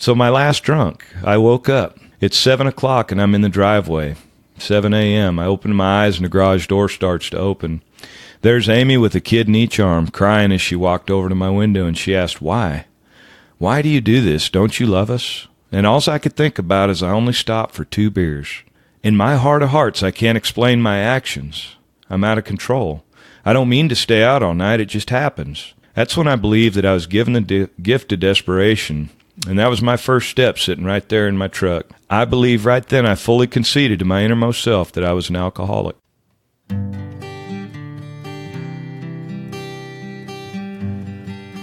So my last drunk, I woke up. It's 7 o'clock and I'm in the driveway. 7 a.m. I open my eyes and the garage door starts to open. There's Amy with a kid in each arm, crying as she walked over to my window, and she asked, "Why? Why do you do this? Don't you love us?" And all I could think about is I only stopped for 2 beers. In my heart of hearts, I can't explain my actions. I'm out of control. I don't mean to stay out all night, it just happens. That's when I believed that I was given the gift of desperation, and that was my first step sitting right there in my truck. I believe right then I fully conceded to my innermost self that I was an alcoholic.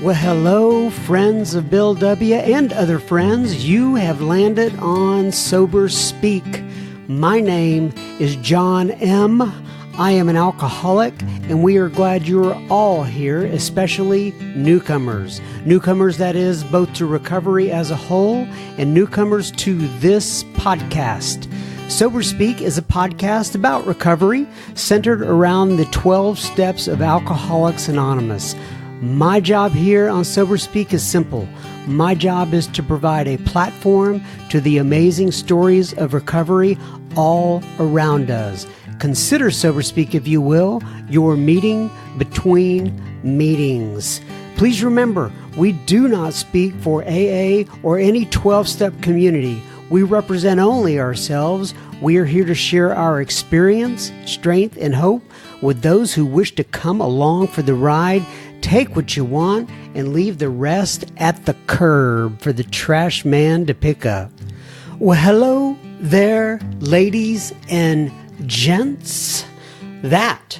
Well, hello, friends of Bill W. and other friends. You have landed on Sober Speak. My name is John M. I am an alcoholic, and we are glad you're all here, especially newcomers. Newcomers, that is, both to recovery as a whole and newcomers to this podcast. Sober Speak is a podcast about recovery centered around the 12 steps of Alcoholics Anonymous. My job here on Sober Speak is simple. My job is to provide a platform to the amazing stories of recovery all around us. Consider Sober Speak, if you will, your meeting between meetings. Please remember, we do not speak for AA or any 12-step community. We represent only ourselves. We are here to share our experience, strength, and hope with those who wish to come along for the ride. Take what you want and leave the rest at the curb for the trash man to pick up. Well, hello there, ladies and gents. That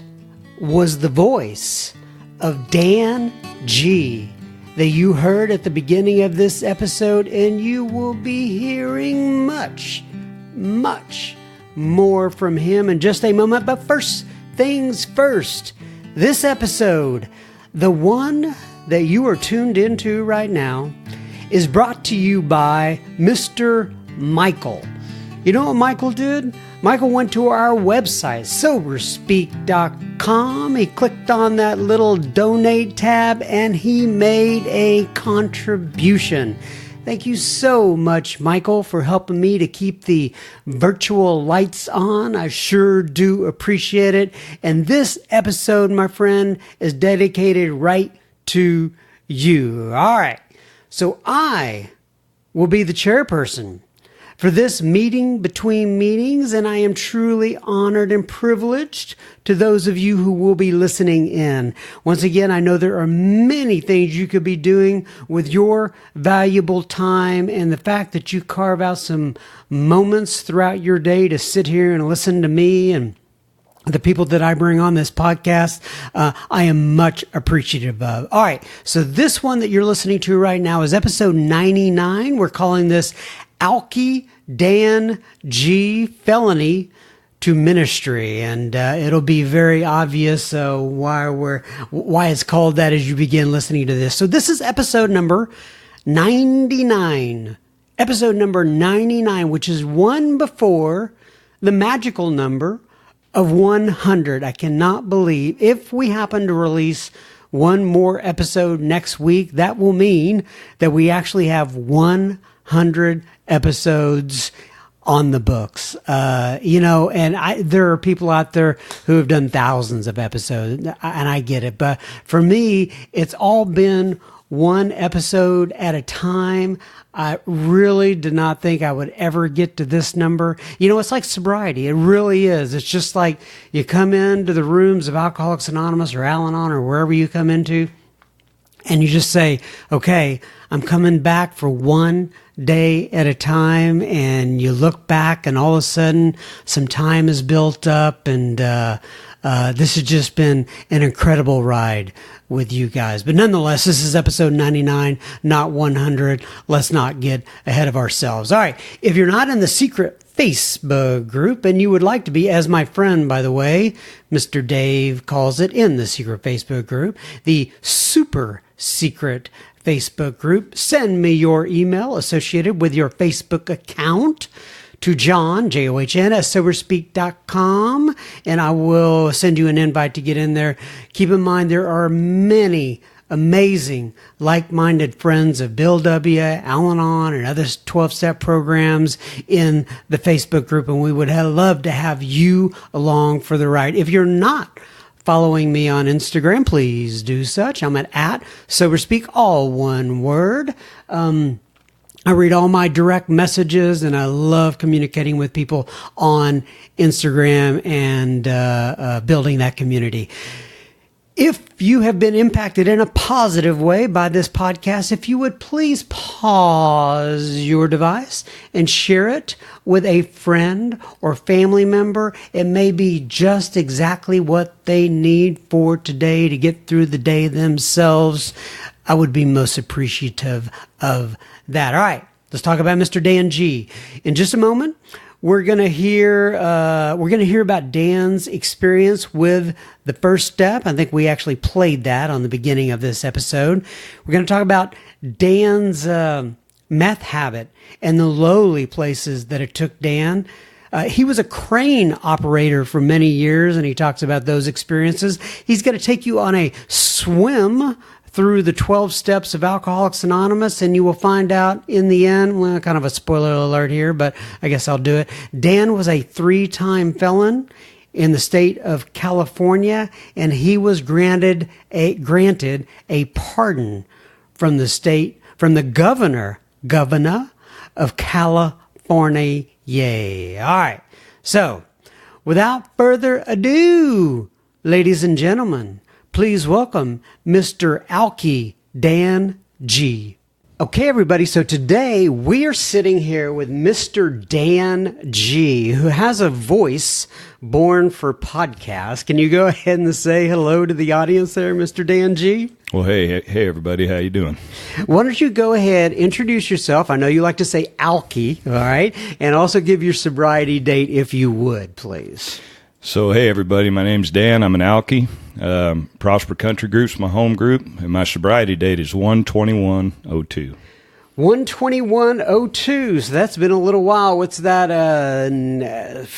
was the voice of Dan G. that you heard at the beginning of this episode, and you will be hearing much more from him in just a moment. But first things first, this episode, the one that you are tuned into right now, is brought to you by Mr. Michael. You know what Michael did? Michael went to our website, soberspeak.com. He clicked on that little donate tab and he made a contribution. Thank you so much, Michael, for helping me to keep the virtual lights on. I sure do appreciate it. And this episode, my friend, is dedicated right to you. All right. So I will be the chairperson for this meeting between meetings, and I am truly honored and privileged to those of you who will be listening in. Once again, I know there are many things you could be doing with your valuable time, and the fact that you carve out some moments throughout your day to sit here and listen to me and the people that I bring on this podcast, I am much appreciative of. All right, so this one that you're listening to right now is episode 99. We're calling this Alky, Dan G, Felony to Ministry, and it'll be very obvious why it's called that as you begin listening to this. So this is episode number 99. Episode number 99, which is one before the magical number of 100. I cannot believe if we happen to release one more episode next week, that will mean that we actually have 100 episodes on the books. There are people out there who have done thousands of episodes, and I get it. But for me, it's all been one episode at a time. I really did not think I would ever get to this number. You know, it's like sobriety. It really is. It's just like you come into the rooms of Alcoholics Anonymous or Al-Anon or wherever you come into, and you just say, okay, I'm coming back for one day at a time, and you look back and all of a sudden some time is built up, and this has just been an incredible ride with you guys. But nonetheless, this is episode 99, not 100. Let's not get ahead of ourselves. All right, if you're not in the secret Facebook group, and you would like to be, as my friend, by the way, Mr. Dave calls it, in the secret Facebook group, the super secret Facebook group, send me your email associated with your Facebook account to John, John, at soberspeak.com, and I will send you an invite to get in there. Keep in mind, there are many amazing, like-minded friends of Bill W., Al-Anon, and other 12-step programs in the Facebook group, and we would love to have you along for the ride. If you're not following me on Instagram, please do such. I'm at SoberSpeak, all one word. I read all my direct messages, and I love communicating with people on Instagram and building that community. If you have been impacted in a positive way by this podcast, if you would please pause your device and share it with a friend or family member. It may be just exactly what they need for today to get through the day themselves. I would be most appreciative of that. All right, let's talk about Mr. Dan G. In just a moment, we're gonna hear about Dan's experience with the first step. I think we actually played that on the beginning of this episode. We're gonna talk about Dan's meth habit and the lowly places that it took Dan. He was a crane operator for many years, and he talks about those experiences. He's going to take you on a swim through the 12 steps of Alcoholics Anonymous, and you will find out in the end, well, kind of a spoiler alert here, but I guess I'll do it. Dan was a 3-time felon in the state of California, and he was granted a pardon from the governor of California. Yay. All right. So, without further ado, ladies and gentlemen, please welcome Mr. Alky, Dan G. Okay, everybody, so today we are sitting here with Mr. Dan G., who has a voice born for podcasts. Can you go ahead and say hello to the audience there, Mr. Dan G.? Well, hey, everybody. How you doing? Why don't you go ahead, introduce yourself. I know you like to say Alky, all right? And also give your sobriety date if you would, please. So, hey, everybody. My name's Dan. I'm an Alky. Prosper Country Group's my home group, and my sobriety date is 1/21/02. 1/21/02. So that's been a little while. What's that?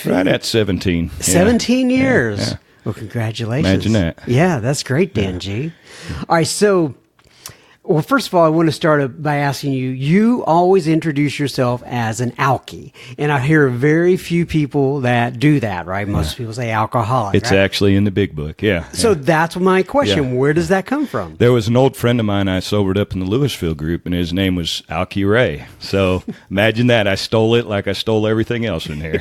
Right at 17. 17 years. Yeah. Well, congratulations. Imagine that. Yeah, that's great, Dan G. All right, so, well, first of all, I want to start by asking you, you always introduce yourself as an Alky, and I hear very few people that do that, right? Most people say alcoholic. It's right? actually in the big book, yeah. So that's my question. Where does that come from? There was an old friend of mine I sobered up in the Louisville group, and his name was Alky Ray. So imagine that. I stole it like I stole everything else in here.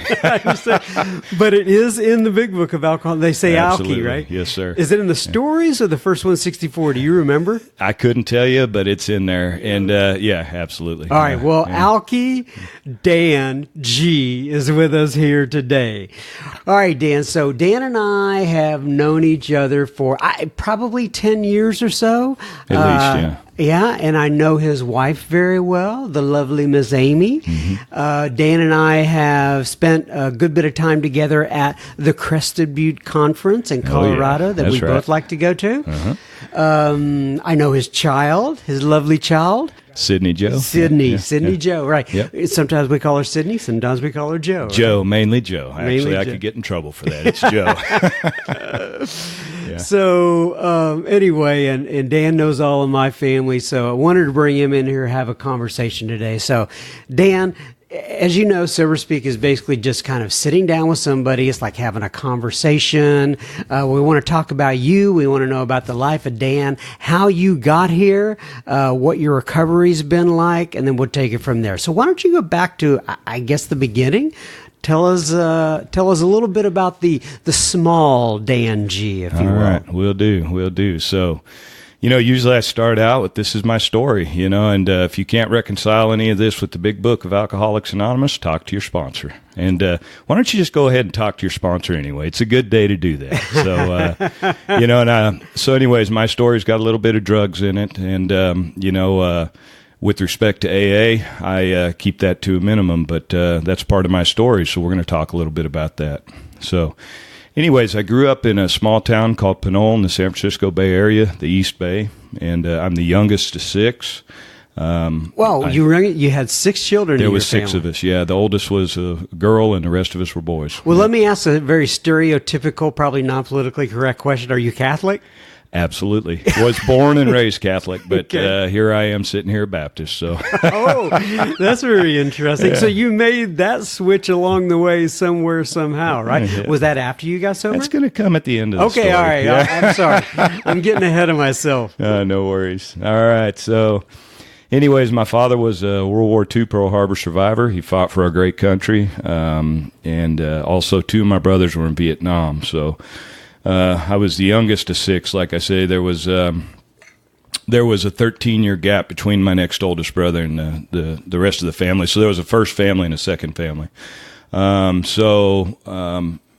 But it is in the big book of alcohol. They say Absolutely. Alky, right? Yes, sir. Is it in the stories or the first 164? Do you remember? I couldn't tell you, but it's in there. And yeah, absolutely. All right. Well, Alky Dan G is with us here today. All right, Dan. So Dan and I have known each other for probably 10 years or so. At least, yeah. Yeah, and I know his wife very well, the lovely Miss Amy. Mm-hmm. Dan and I have spent a good bit of time together at the Crested Butte Conference in Colorado that we both like to go to. Uh-huh. I know his child, his lovely child. Sydney Joe. Sydney Joe, right. Yep. Sometimes we call her Sydney, sometimes we call her Joe. Joe, right? Mainly Joe. Actually, I Joe. could get in trouble for that. It's Joe. Yeah. So anyway, and Dan knows all of my family, so I wanted to bring him in here and have a conversation today. So, Dan, as you know, Sober Speak is basically just kind of sitting down with somebody. It's like having a conversation. We want to talk about you. We want to know about the life of Dan, how you got here, what your recovery's been like, and then we'll take it from there. So why don't you go back to, I guess, the beginning? Tell us a little bit about the small Dan G, if you will. All right, will do. So, usually I start out with, this is my story, and if you can't reconcile any of this with the big book of Alcoholics Anonymous, talk to your sponsor. And why don't you just go ahead and talk to your sponsor anyway? It's a good day to do that. So, so anyways, my story's got a little bit of drugs in it, and, with respect to AA, I keep that to a minimum, but that's part of my story, so we're going to talk a little bit about that. So, anyways, I grew up in a small town called Pinole in the San Francisco Bay Area, the East Bay, and I'm the youngest of 6. You had 6 children. There was 6 of us, yeah. The oldest was a girl, and the rest of us were boys. Well, let me ask a very stereotypical, probably non-politically correct question. Are you Catholic? Absolutely. Was born and raised Catholic, but Okay. here I am sitting here Baptist. So Oh, that's very interesting. So you made that switch along the way somewhere, somehow, right? Yeah. Was that after you got sober? that's going to come at the end of the Okay, story. all right. Yeah. I'm sorry. I'm getting ahead of myself. No worries. All right. So, anyways, my father was a World War II Pearl Harbor survivor. He fought for our great country. And also, two of my brothers were in Vietnam. So, I was the youngest of six. Like I say, there was a 13-year gap between my next oldest brother and the rest of the family. So there was a first family and a second family.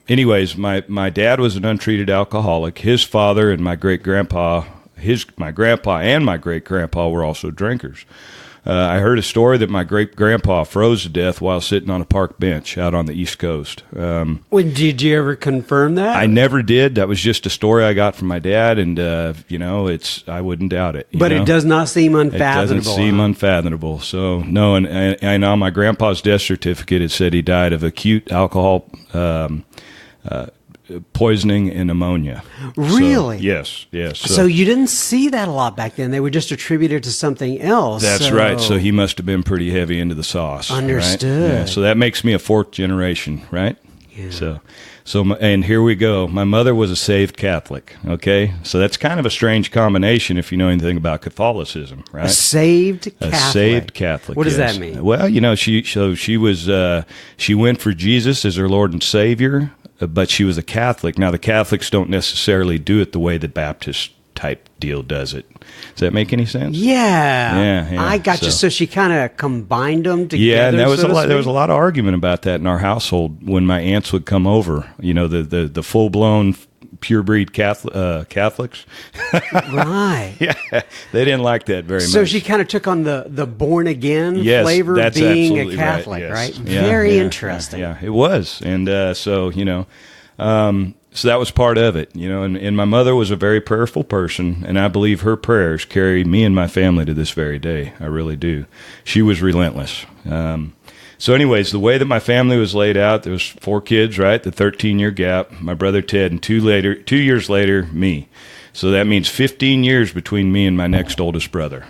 Anyways, my dad was an untreated alcoholic. His father and my grandpa and my great grandpa were also drinkers. I heard a story that my great grandpa froze to death while sitting on a park bench out on the East Coast. Well, did you ever confirm that? I never did. That was just a story I got from my dad, and I wouldn't doubt it. But it does not seem It unfathomable. doesn't seem unfathomable. So no, and I know my grandpa's death certificate. It said he died of acute alcohol poisoning and pneumonia. Really? So, yes. So you didn't see that a lot back then. They would just attribute it to something else. That's right. So he must have been pretty heavy into the sauce. Understood. Right? Yeah. So that makes me a fourth generation, right? Yeah. And here we go. My mother was a saved Catholic. Okay, so that's kind of a strange combination if you know anything about Catholicism, right? A saved Catholic. A saved Catholic. What does yes. that mean? Well, she went for Jesus as her Lord and Savior, but she was a Catholic. Now, the Catholics don't necessarily do it the way the Baptist type deal does it. Does that make any sense? Yeah. Yeah, I got you. So she kind of combined them together. Yeah, and there was so to there was a speak? lot of argument about that in our household when my aunts would come over. You know, the full blown pure breed Catholics. Right. Yeah, they didn't like that very much. So she kind of took on the born again Yes, flavor that's being a absolutely Catholic, yes. right? Yeah, Very yeah, interesting. Yeah, it was, and so that was part of it, and my mother was a very prayerful person, and I believe her prayers carry me and my family to this very day. I really do. She was relentless. So anyways, the way that my family was laid out, there was 4 kids, right? The 13-year gap, my brother Ted, and 2 years later, me. So that means 15 years between me and my next oldest brother.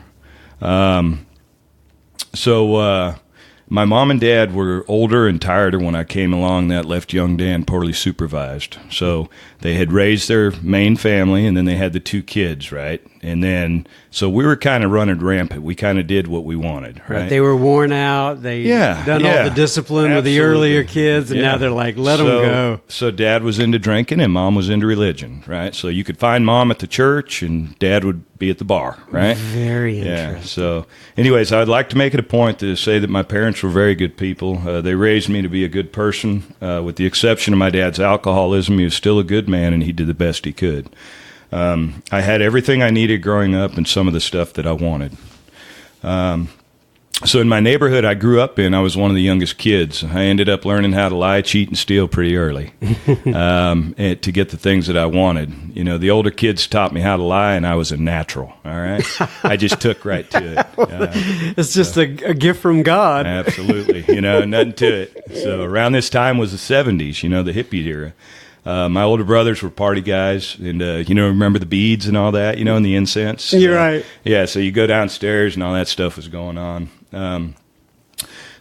My mom and dad were older and tireder when I came along. That left young Dan poorly supervised. So they had raised their main family, and then they had the 2 kids, right? And then, so we were kind of running rampant. We kind of did what we wanted, right? They were worn out. They done all the discipline with the Absolutely. earlier kids, and now they're like, let them go. So dad was into drinking, and mom was into religion, right? So you could find mom at the church, and dad would be at the bar, right? Very Yeah. interesting. So, anyways, I'd like to make it a point to say that my parents were very good people. They raised me to be a good person. With the exception of my dad's alcoholism, he was still a good man, and he did the best he could. I had everything I needed growing up and some of the stuff that I wanted. So in my neighborhood I grew up in, I was one of the youngest kids. I ended up learning how to lie, cheat, and steal pretty early and to get the things that I wanted. You know, the older kids taught me how to lie, and I was a natural, all right? I just took right to it. It's just a gift from God. Absolutely. Nothing to it. So around this time was the 70s, the hippie era. My older brothers were party guys, and remember the beads and all that, and the incense. You're right. Yeah, so you go downstairs and all that stuff was going on.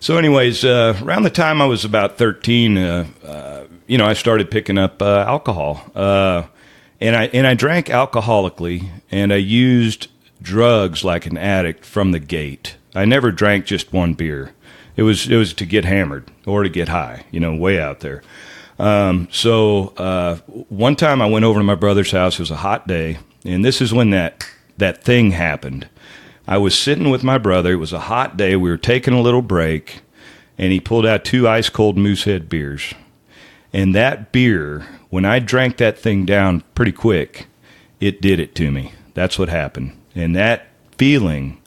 So anyways, around the time I was about 13, I started picking up alcohol, and I drank alcoholically, and I used drugs like an addict from the gate. I never drank just one beer. It was to get hammered or to get high, way out there. So one time I went over to my brother's house. It was a hot day, and this is when that thing happened. I was sitting with my brother. It was a hot day. We were taking a little break, and he pulled out 2 ice-cold Moosehead beers. And that beer, when I drank that thing down pretty quick, it did it to me. That's what happened. And that feeling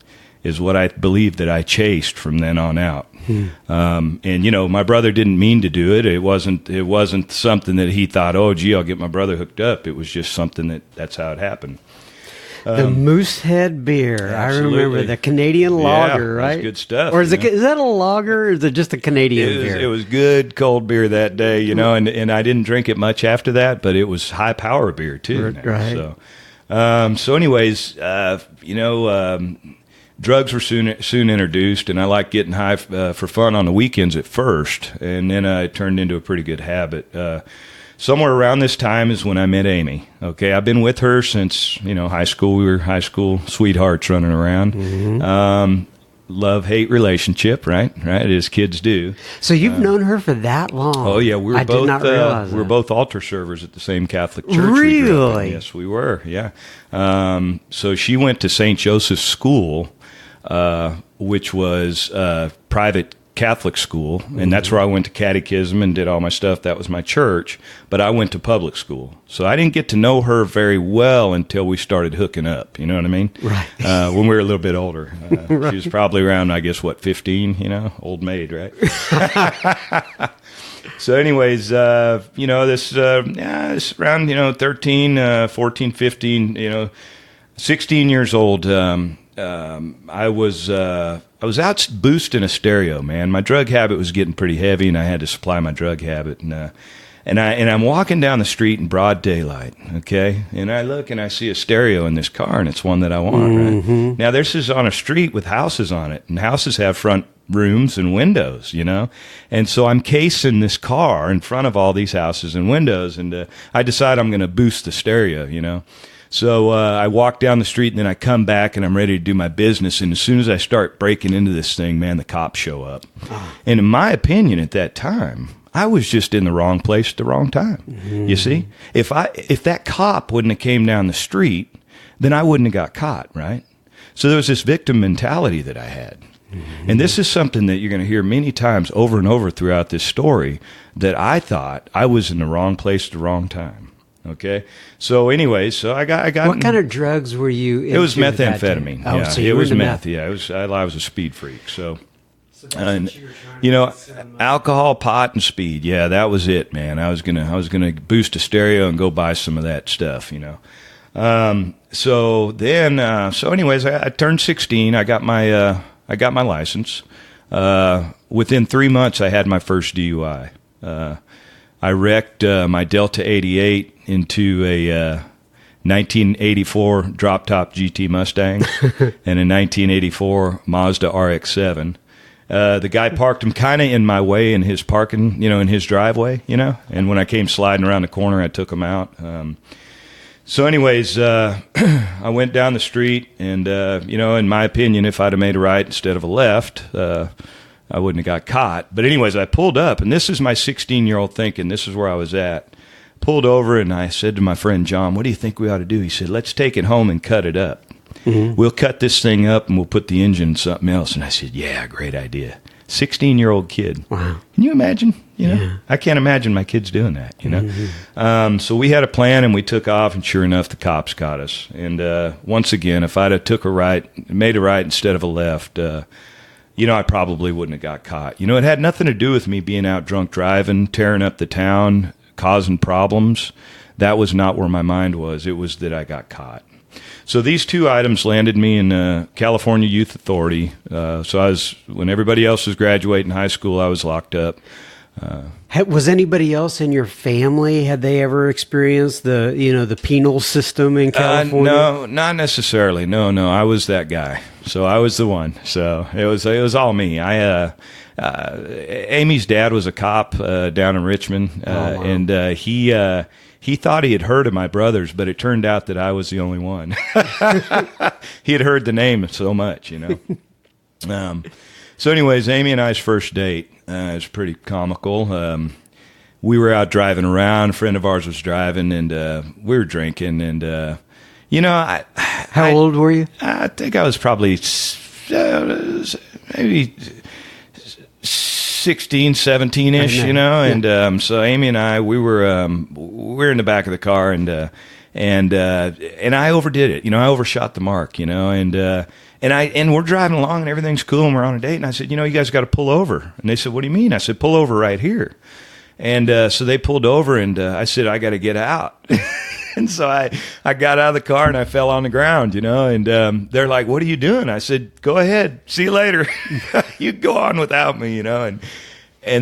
is what I believe that I chased from then on out. And my brother didn't mean to do it. It wasn't something that he thought, oh, gee, I'll get my brother hooked up. It was just something that's how it happened. The Moosehead beer. Absolutely. I remember the Canadian lager, that's right? good stuff. Or is that a lager, or is it just a Canadian beer? It was good cold beer that day, and I didn't drink it much after that, but it was high power beer too. Right. So, So anyways, drugs were soon introduced, and I liked getting high for fun on the weekends at first, and then it turned into a pretty good habit. Somewhere around this time is when I met Amy. Okay, I've been with her since high school. We were high school sweethearts running around. Mm-hmm. Love-hate relationship, right? As kids do. So you've known her for that long? Oh yeah, we were both altar servers at the same Catholic church. Really? Yes, we were. Yeah. So she went to St. Joseph's School, which was private Catholic school, and that's where I went to catechism and did all my stuff. That was my church, but I went to public school. So I didn't get to know her very well until we started hooking up, you know what I mean? Right. When we were a little bit older. Right. She was probably around, I guess, 15, old maid, right? So anyways, this around, 13, 14, 15, 16 years old, I was out boosting a stereo, man. My drug habit was getting pretty heavy, and I had to supply my drug habit. And I'm walking down the street in broad daylight, okay? And I look and I see a stereo in this car, and it's one that I want, Mm-hmm. right? Now, this is on a street with houses on it, and houses have front rooms and windows, And so I'm casing this car in front of all these houses and windows, and I decide I'm going to boost the stereo, So I walk down the street, and then I come back, and I'm ready to do my business. And as soon as I start breaking into this thing, man, the cops show up. Oh. And in my opinion, at that time, I was just in the wrong place at the wrong time. Mm-hmm. You see, if that cop wouldn't have came down the street, then I wouldn't have got caught, right? So there was this victim mentality that I had. Mm-hmm. And this is something that you're going to hear many times over and over throughout this story, that I thought I was in the wrong place at the wrong time. Okay. So anyway, I got. What kind of drugs were you into? It was methamphetamine. Oh, yeah, so it was meth. Yeah, I was a speed freak. So alcohol, pot, and speed. Yeah, that was it, man. I was gonna boost a stereo and go buy some of that stuff. So anyways, I turned 16. I got my license. Within 3 months, I had my first DUI. I wrecked my Delta 88 into a 1984 drop-top GT Mustang and a 1984 Mazda RX-7. The guy parked him kind of in my way in his parking, in his driveway, And when I came sliding around the corner, I took him out. So anyways, I went down the street, and, in my opinion, if I'd have made a right instead of a left, I wouldn't have got caught. But anyways, I pulled up, and this is my 16-year-old thinking. This is where I was at. Pulled over, and I said to my friend John, what do you think we ought to do? He said, let's take it home and cut it up. Mm-hmm. We'll cut this thing up, and we'll put the engine in something else. And I said, yeah, great idea. 16-year-old kid. Wow. Can you imagine? Yeah. I can't imagine my kids doing that, Mm-hmm. So we had a plan, and we took off, and sure enough, the cops got us. And once again, if I'd have made a right instead of a left, I probably wouldn't have got caught. It had nothing to do with me being out drunk driving, tearing up the town, causing problems. That was not where my mind was. It was that I got caught. So these two items landed me in California Youth Authority. So when everybody else was graduating high school, I was locked up. Was anybody else in your family? Had they ever experienced the penal system in California? No, not necessarily. No, I was that guy. So I was the one. So it was all me. Amy's dad was a cop down in Richmond, wow. And he thought he had heard of my brothers, but it turned out that I was the only one. He had heard the name so much, So anyways, Amy and I's first date was pretty comical. We were out driving around. A friend of ours was driving, and we were drinking. And, How old were you? I think I was probably maybe 16, 17-ish, Yeah. And so Amy and I, we were in the back of the car, and I overdid it. I overshot the mark, and we're driving along and everything's cool and we're on a date. And I said, you guys got to pull over. And they said, what do you mean? I said, pull over right here. And so they pulled over, and I said, I got to get out. And so I got out of the car and I fell on the ground, and they're like, what are you doing? I said, go ahead. See you later. You go on without me, and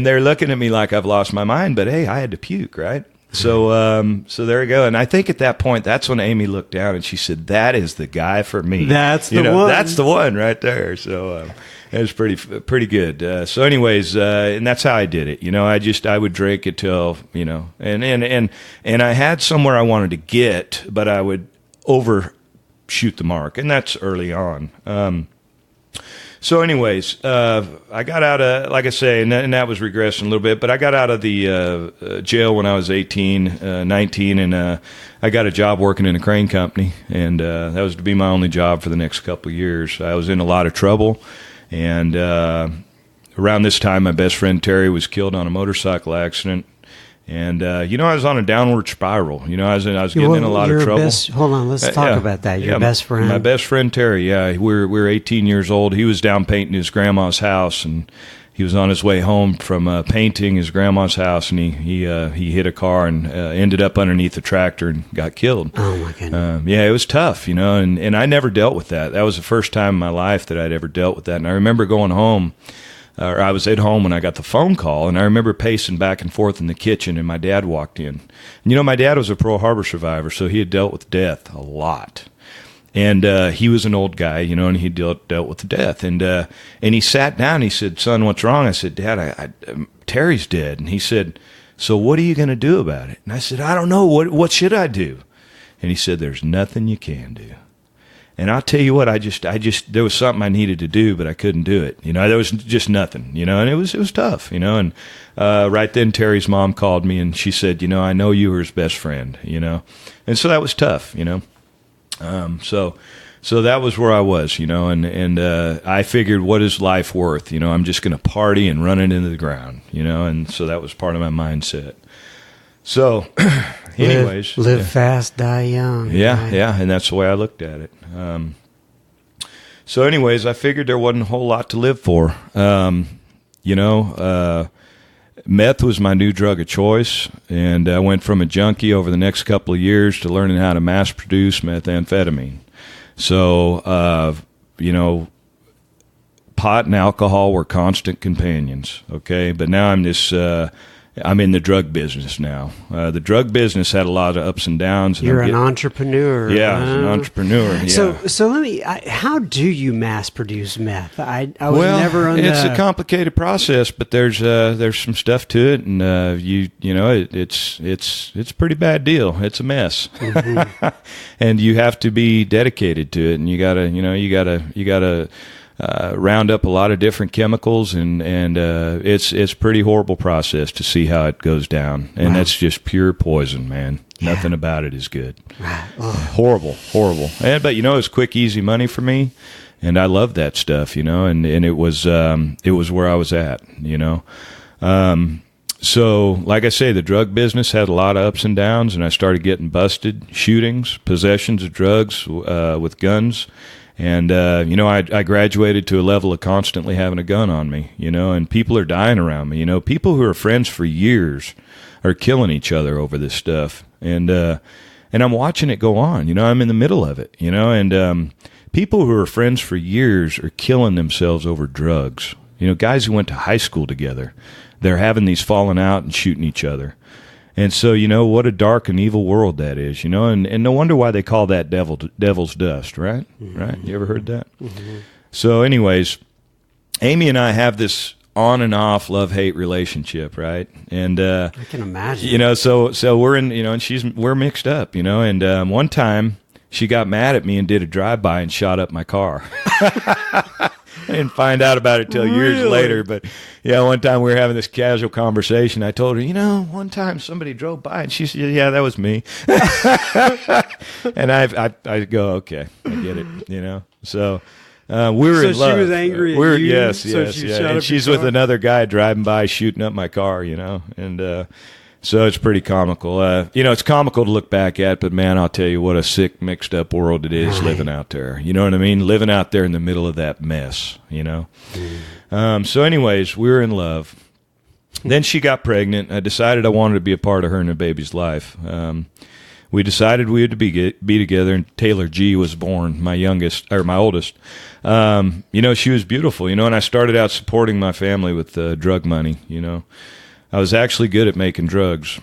they're looking at me like I've lost my mind. But hey, I had to puke, right? So there you go. And I think at that point, that's when Amy looked down and she said, "That is the guy for me. That's the one. That's the one right there." So it was pretty good. So anyways, and that's how I did it. I would drink until, and I had somewhere I wanted to get, but I would overshoot the mark, and that's early on. So anyways, I got out of, like I say, and that was regressing a little bit, but I got out of the jail when I was 18, 19, and I got a job working in a crane company, and that was to be my only job for the next couple of years. I was in a lot of trouble, and around this time, my best friend Terry was killed on a motorcycle accident. And, I was on a downward spiral. I was getting in a lot of trouble. Hold on, let's talk about that. Your best friend. My best friend, Terry, yeah. We're 18 years old. He was down painting his grandma's house, and he was on his way home from painting his grandma's house, and he hit a car and ended up underneath a tractor and got killed. Oh, my goodness. It was tough, and I never dealt with that. That was the first time in my life that I'd ever dealt with that. And I remember going home. Or I was at home when I got the phone call, and I remember pacing back and forth in the kitchen, and my dad walked in. And, my dad was a Pearl Harbor survivor, so he had dealt with death a lot. And he was an old guy, and he dealt with death. And he sat down, and he said, "Son, what's wrong?" I said, "Dad, Terry's dead." And he said, "So what are you going to do about it?" And I said, "I don't know. What should I do?" And he said, "There's nothing you can do." And I'll tell you what, I just, there was something I needed to do, but I couldn't do it. There was just nothing, and it was tough, and right then Terry's mom called me and she said, "I know you were his best friend, and so that was tough, so that was where I was, and I figured, what is life worth? I'm just going to party and run it into the ground, and so that was part of my mindset. So, anyways, live fast, die young. Yeah, right? Yeah, and that's the way I looked at it. So, anyways, I figured there wasn't a whole lot to live for. Meth was my new drug of choice, and I went from a junkie over the next couple of years to learning how to mass produce methamphetamine. So, pot and alcohol were constant companions. Okay, but now I'm in the drug business now. The drug business had a lot of ups and downs. And You're an entrepreneur. Yeah, I was an entrepreneur. Yeah. So let me. How do you mass produce meth? I was never under. It's a complicated process, but there's some stuff to it, and it's a pretty bad deal. It's a mess, and you have to be dedicated to it, and you gotta round up a lot of different chemicals, and it's a pretty horrible process to see how it goes down, and that's just pure poison, man. Yeah. Nothing about it is good. Right. Horrible. But it's quick, easy money for me, and I love that stuff, and it was where I was at, So, like I say, the drug business had a lot of ups and downs, and I started getting busted, shootings, possessions of drugs with guns. And, I graduated to a level of constantly having a gun on me, and people are dying around me. People who are friends for years are killing each other over this stuff. And I'm watching it go on, I'm in the middle of it, and people who are friends for years are killing themselves over drugs. Guys who went to high school together, they're having these falling out and shooting each other. And so, what a dark and evil world that is, and no wonder why they call that devil's dust, right? Mm-hmm. Right? You ever heard that? Mm-hmm. So anyways, Amy and I have this on and off love-hate relationship, right? And I can imagine. So we're in, and we're mixed up, and one time she got mad at me and did a drive-by and shot up my car. I didn't find out about it till years later, but one time we were having this casual conversation. I told her, one time somebody drove by, and she said, "Yeah, that was me." And I go, "Okay, I get it," So we were in love. So she was angry at you. Yes. And she's with another guy driving by, shooting up my car, and. So it's pretty comical. It's comical to look back at, but man, I'll tell you what a sick, mixed up world it is living out there. You know what I mean? Living out there in the middle of that mess, So anyways, we were in love. Then she got pregnant. I decided I wanted to be a part of her and her baby's life. We decided we had to be together, and Taylor G was born, my oldest. She was beautiful, and I started out supporting my family with drug money, I was actually good at making drugs.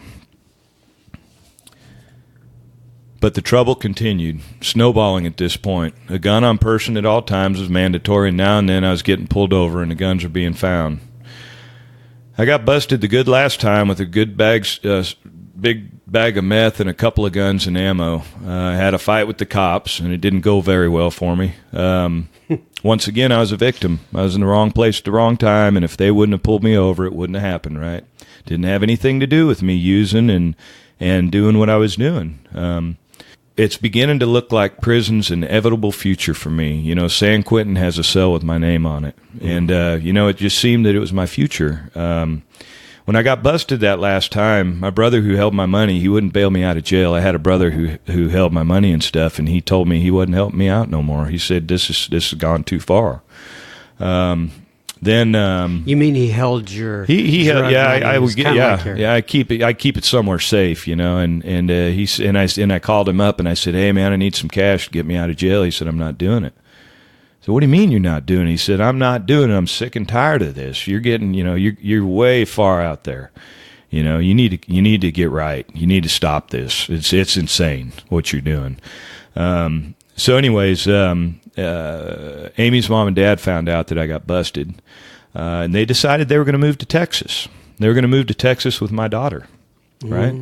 But the trouble continued, snowballing at this point. A gun on person at all times was mandatory, and now and then I was getting pulled over and the guns were being found. I got busted the good last time with a good big bag of meth and a couple of guns and ammo. I had a fight with the cops, and it didn't go very well for me. Once again, I was a victim. I was in the wrong place at the wrong time, and if they wouldn't have pulled me over, it wouldn't have happened, right? Didn't have anything to do with me using and doing what I was doing. It's beginning to look like prison's inevitable future for me. You know, San Quentin has a cell with my name on it. And, it just seemed that it was my future. When I got busted that last time, my brother who held my money, he wouldn't bail me out of jail. I had a brother who held my money and stuff, and he told me he wasn't helping me out no more. He said, this has gone too far. Then you mean he held your he held, yeah, I would get, like I keep it somewhere safe, you know, and I called him up and I said, hey man, I need some cash to get me out of jail. He said, I'm not doing it. So what do you mean you're not doing it? He said, I'm not doing it. I'm sick and tired of this. You're getting, you know, you're way far out there. You know, you need to get right. You need to stop this. It's insane what you're doing. So anyways, Amy's mom and dad found out that I got busted, and they decided they were going to move to Texas. They were going to move to Texas with my daughter, right?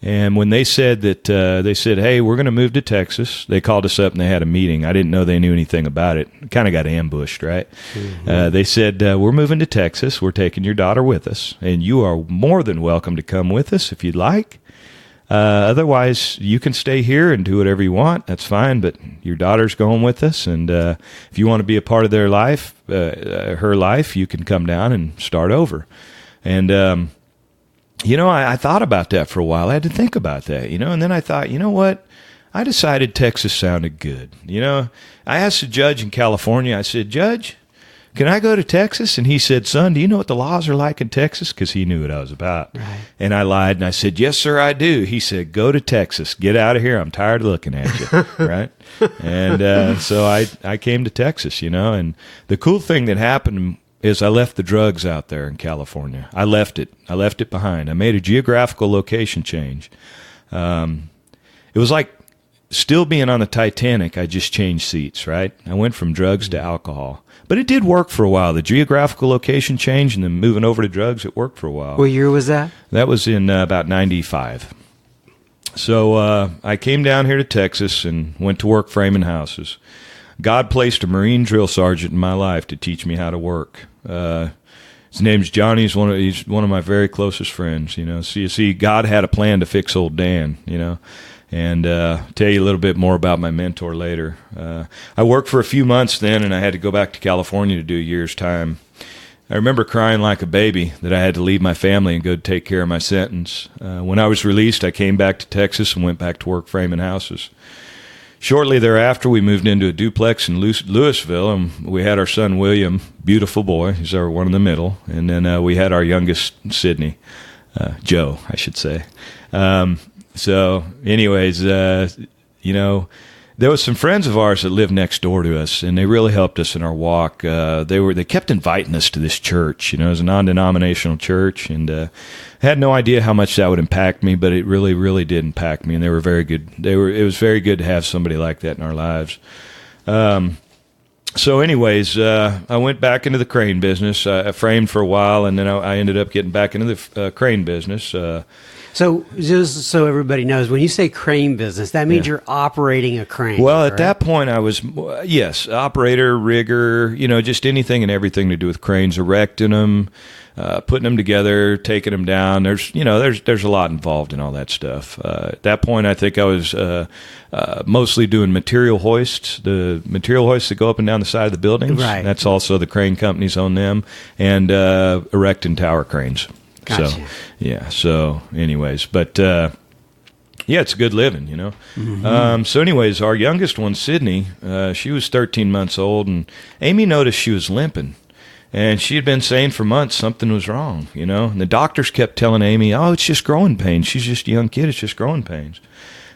And when they said that, hey, we're going to move to Texas, they called us up and they had a meeting. I didn't know they knew anything about it. Kind of got ambushed, right? They said, we're moving to Texas. We're taking your daughter with us, and you are more than welcome to come with us if you'd like. Otherwise, you can stay here and do whatever you want. That's fine, but your daughter's going with us, and if you want to be a part of their life, her life, you can come down and start over. And I thought about that for a while. I had to think about that, and then I thought, you know what? I decided Texas sounded good. I asked the judge in California, I said, Judge, can I go to Texas? And he said, son, do you know what the laws are like in Texas? Because he knew what I was about. Right. And I lied, and I said, yes, sir, I do. He said, go to Texas. Get out of here. I'm tired of looking at you. Right? And so I came to Texas, and the cool thing that happened is I left the drugs out there in California. I left it behind. I made a geographical location change. It was like still being on the Titanic. I just changed seats, right? I went from drugs to alcohol. But it did work for a while. The geographical location change and then moving over to drugs, it worked for a while. What year was that? That was in about 95. So I came down here to Texas and went to work framing houses. God placed a Marine drill sergeant in my life to teach me how to work. His name's Johnny. He's one of my very closest friends. See, God had a plan to fix old Dan. And tell you a little bit more about my mentor later. I worked for a few months then, and I had to go back to California to do a year's time. I remember crying like a baby that I had to leave my family and go take care of my sentence. When I was released, I came back to Texas and went back to work framing houses. Shortly thereafter, we moved into a duplex in Louisville, and we had our son William, beautiful boy. He's our one in the middle. And then we had our youngest, Sydney, Joe, I should say. So anyways, there was some friends of ours that lived next door to us, and they really helped us in our walk. They kept inviting us to this church. It was a non-denominational church, and I had no idea how much that would impact me, but it really, really did impact me, and they were very good. It was very good to have somebody like that in our lives. So anyways, I went back into the crane business. I framed for a while, and then I ended up getting back into the crane business. So just so everybody knows, when you say crane business, that means you're operating a crane. Well, correct? At that point, I was, yes, operator, rigger, just anything and everything to do with cranes, erecting them, putting them together, taking them down. There's a lot involved in all that stuff. At that point, I think I was mostly doing material hoists, the material hoists that go up and down the side of the buildings. Right. That's also the crane companies own them, and erecting tower cranes. Gotcha. So, yeah. So, anyways, but it's good living, Mm-hmm. So, anyways, our youngest one, Sydney, she was 13 months old, and Amy noticed she was limping, and she had been saying for months something was wrong, And the doctors kept telling Amy, "Oh, it's just growing pains. She's just a young kid. It's just growing pains."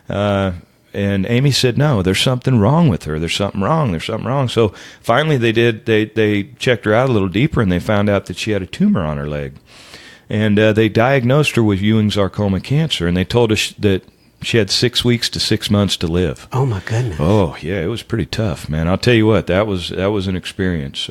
And Amy said, "No, there's something wrong with her. There's something wrong. There's something wrong." So finally, they checked her out a little deeper, and they found out that she had a tumor on her leg. And they diagnosed her with Ewing sarcoma cancer, and they told us that She had 6 weeks to 6 months to live. Oh my goodness. Oh yeah, it was pretty tough, man. I'll tell you what, that was an experience.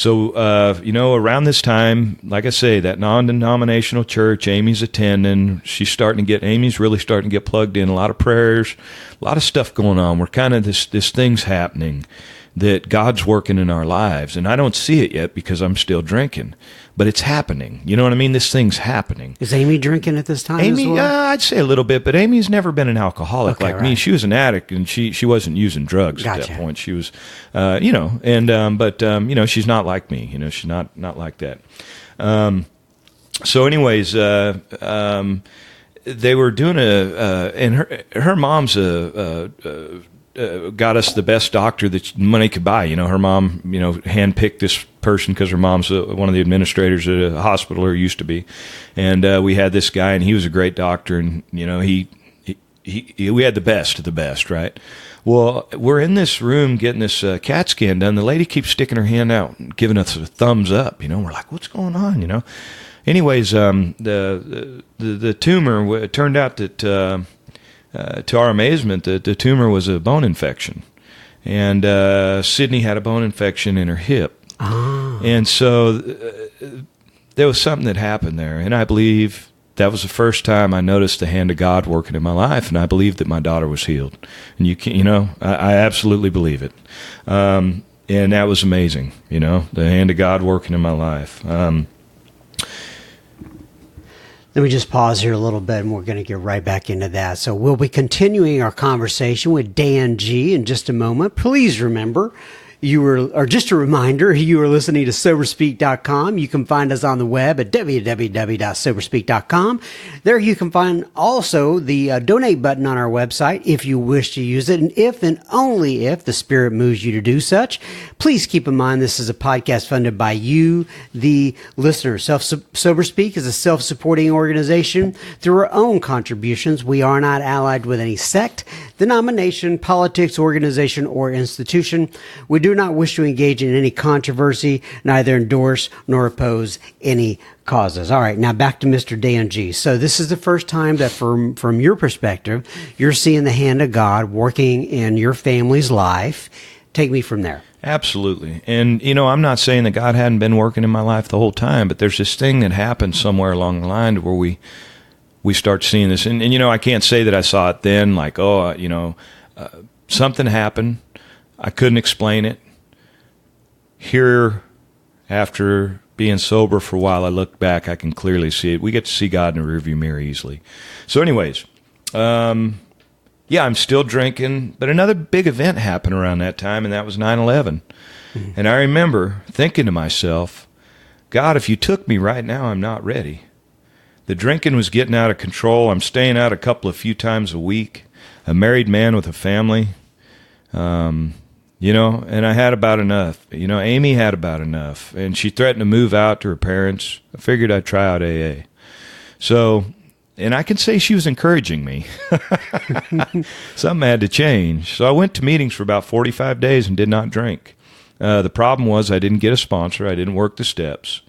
Around this time, like I say, that non-denominational church, Amy's attending. Amy's really starting to get plugged in. A lot of prayers, a lot of stuff going on. We're kind of this thing's happening that God's working in our lives, and I don't see it yet because I'm still drinking, but it's happening. You know what I mean? This thing's happening. Is Amy drinking at this time? Amy, as well? I'd say a little bit, but Amy's never been an alcoholic like me. Right. She was an addict, and she wasn't using drugs at that point. She was, she's not like me. She's not like that. They were doing and her mom's got us the best doctor that money could buy. Her mom, handpicked this person because her mom's one of the administrators at a hospital, or used to be. And we had this guy, and he was a great doctor, and we had the best of the best, right? Well, we're in this room getting this CAT scan done. The lady keeps sticking her hand out and giving us a thumbs up. We're like, what's going on? Anyways, the tumor, it turned out that to our amazement, the tumor was a bone infection, and Sydney had a bone infection in her hip. And so there was something that happened there, and I believe that was the first time I noticed the hand of God working in my life, and I believe that my daughter was healed. And I absolutely believe it. And that was amazing, the hand of God working in my life. Let me just pause here a little bit, and we're going to get right back into that. So we'll be continuing our conversation with Dan G. in just a moment. Please remember, just a reminder, you are listening to SoberSpeak.com. You can find us on the web at www.soberspeak.com. There you can find also the donate button on our website if you wish to use it. And if and only if the Spirit moves you to do such, please keep in mind this is a podcast funded by you, the listener. SoberSpeak is a self-supporting organization. Through our own contributions, we are not allied with any sect, denomination, politics, organization, or institution. We do not wish to engage in any controversy, neither endorse nor oppose any causes. All right, now back to Mr. Dan G. So this is the first time that from your perspective, you're seeing the hand of God working in your family's life. Take me from there. Absolutely. And, I'm not saying that God hadn't been working in my life the whole time, but there's this thing that happened somewhere along the line where we start seeing this. And I can't say that I saw it then, like, something happened. I couldn't explain it. Here, after being sober for a while, I look back, I can clearly see it. We get to see God in a rearview mirror easily. So anyways, I'm still drinking, but another big event happened around that time, and that was 9/11. Mm-hmm. And I remember thinking to myself, God, if you took me right now, I'm not ready. The drinking was getting out of control. I'm staying out a few times a week, a married man with a family. And I had about enough. Amy had about enough, and she threatened to move out to her parents. I figured I'd try out AA. So, and I can say she was encouraging me. Something had to change. So I went to meetings for about 45 days and did not drink. The problem was I didn't get a sponsor. I didn't work the steps.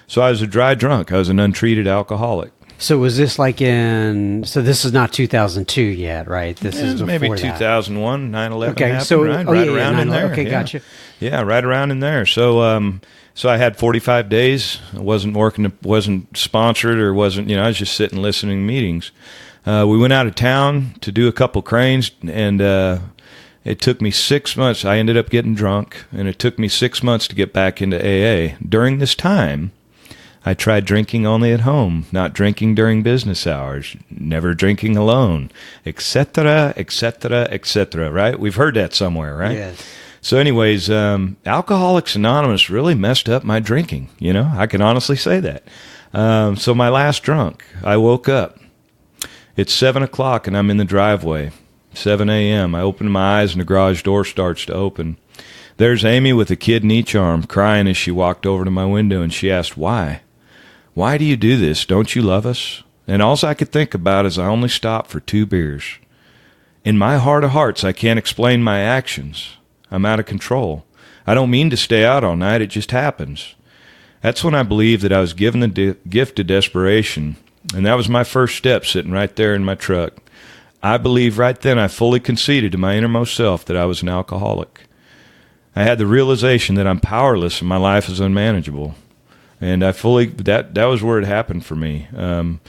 So I was a dry drunk. I was an untreated alcoholic. So was this so this is not 2002 yet, right? This is maybe before 2001, 9/11 okay, happened, so, right? Oh, right yeah, around in there. Okay, yeah. gotcha. Yeah, right around in there. So so I had 45 days. I wasn't working, wasn't sponsored, or wasn't, I was just sitting listening to meetings. We went out of town to do a couple cranes, and it took me 6 months. I ended up getting drunk, and it took me 6 months to get back into AA. During this time, I tried drinking only at home, not drinking during business hours, never drinking alone, etc., etc., etc., right? We've heard that somewhere, right? Yes. So anyways, Alcoholics Anonymous really messed up my drinking, I can honestly say that. So my last drunk, I woke up. It's 7 o'clock, and I'm in the driveway, 7 a.m. I open my eyes, and the garage door starts to open. There's Amy with a kid in each arm, crying as she walked over to my window, and she asked, why? Why do you do this? Don't you love us? And all I could think about is I only stopped for 2 beers. In my heart of hearts, I can't explain my actions. I'm out of control. I don't mean to stay out all night. It just happens. That's when I believed that I was given the gift of desperation, And that was my first step, sitting right there in my truck. I believe right then I fully conceded to my innermost self that I was an alcoholic. I had the realization that I'm powerless and my life is unmanageable. And I fully, that was where it happened for me. And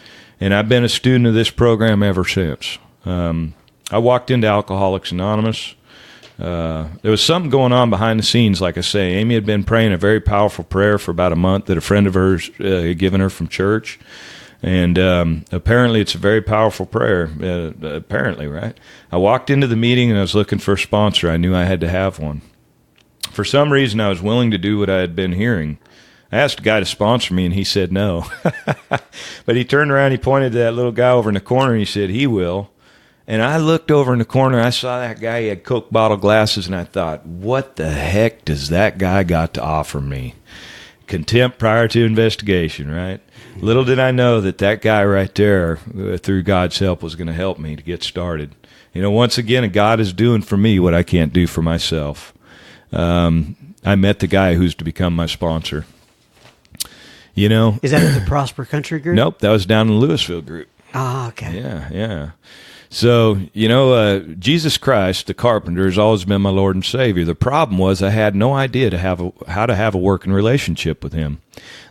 I've been a student of this program ever since. I walked into Alcoholics Anonymous. There was something going on behind the scenes, like I say. Amy had been praying a very powerful prayer for about a month that a friend of hers had given her from church. And apparently it's a very powerful prayer, apparently, right? I walked into the meeting and I was looking for a sponsor. I knew I had to have one. For some reason, I was willing to do what I had been hearing. I asked a guy to sponsor me, and he said no. But he turned around, he pointed to that little guy over in the corner, and he said, he will. And I looked over in the corner, I saw that guy, he had Coke bottle glasses, and I thought, what the heck does that guy got to offer me? Contempt prior to investigation, right? Little did I know that guy right there, through God's help, was going to help me to get started. Once again, God is doing for me what I can't do for myself. I met the guy who's to become my sponsor. Is that at the Prosper Country Group? Nope, that was down in the Louisville group. Ah, okay. Yeah. So, Jesus Christ, the carpenter, has always been my Lord and Savior. The problem was I had no idea how to have a working relationship with him.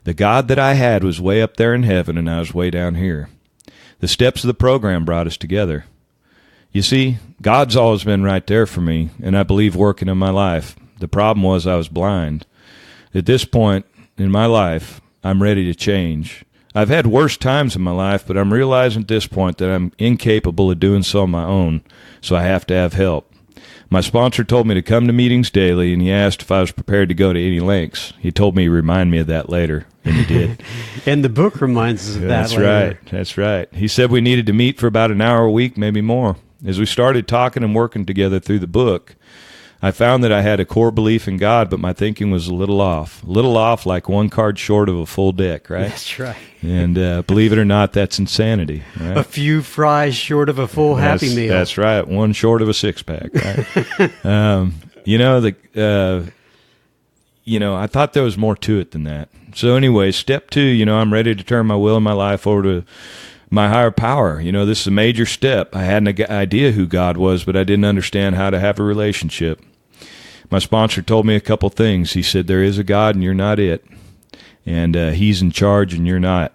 The God that I had was way up there in heaven, and I was way down here. The steps of the program brought us together. You see, God's always been right there for me, and I believe working in my life. The problem was I was blind. At this point in my life, I'm ready to change. I've had worse times in my life, but I'm realizing at this point that I'm incapable of doing so on my own, so I have to have help. My sponsor told me to come to meetings daily, and he asked if I was prepared to go to any lengths. He told me he'd remind me of that later, and he did. And the book reminds us of that That's later. That's right. He said we needed to meet for about an hour a week, maybe more. As we started talking and working together through the book, I found that I had a core belief in God, but my thinking was a little off. Like one card short of a full deck, right? That's right. And believe it or not, that's insanity. Right? A few fries short of a full Happy Meal. That's right. One short of a six-pack, right? I thought there was more to it than that. So anyway, step 2, I'm ready to turn my will and my life over to my higher power. This is a major step. I had an idea who God was, but I didn't understand how to have a relationship. My sponsor told me a couple things. He said, there is a God and you're not it. And he's in charge and you're not.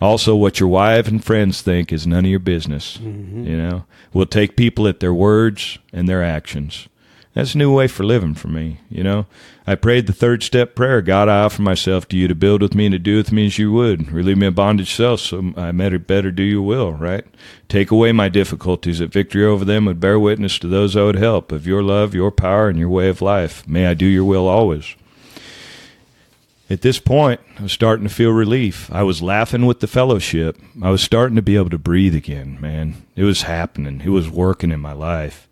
Also, what your wife and friends think is none of your business. Mm-hmm. We'll take people at their words and their actions. That's a new way for living for me, I prayed the 3rd step prayer. God, I offer myself to you to build with me and to do with me as you would. Relieve me of bondage self so I better do your will, right? Take away my difficulties, that victory over them would bear witness to those I would help of your love, your power, and your way of life. May I do your will always. At this point, I was starting to feel relief. I was laughing with the fellowship. I was starting to be able to breathe again, man. It was happening. It was working in my life.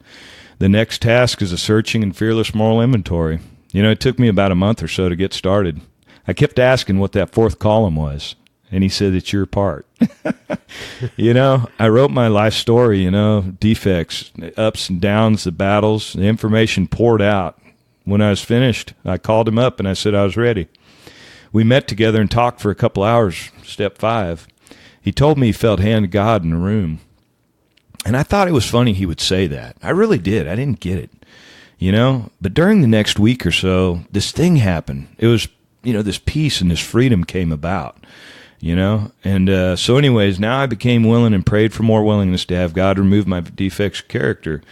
The next task is a searching and fearless moral inventory. It took me about a month or so to get started. I kept asking what that 4th column was, and he said, it's your part. I wrote my life story, defects, ups and downs, the battles, the information poured out. When I was finished, I called him up and I said I was ready. We met together and talked for a couple hours, step 5. He told me he felt hand of God in the room. And I thought it was funny he would say that. I really did. I didn't get it, But during the next week or so, this thing happened. It was, this peace and this freedom came about, And so anyways, now I became willing and prayed for more willingness to have God remove my defects of character.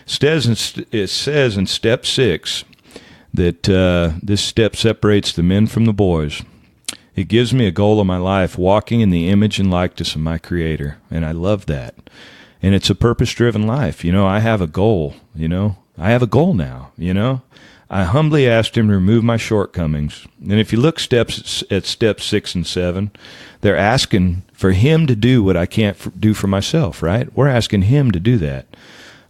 It says in step 6 that this step separates the men from the boys. It gives me a goal in my life, walking in the image and likeness of my Creator. And I love that. And it's a purpose-driven life. I have a goal, I have a goal now, I humbly asked him to remove my shortcomings. And if you look at steps 6 and 7, they're asking for him to do what I can't do for myself, right? We're asking him to do that.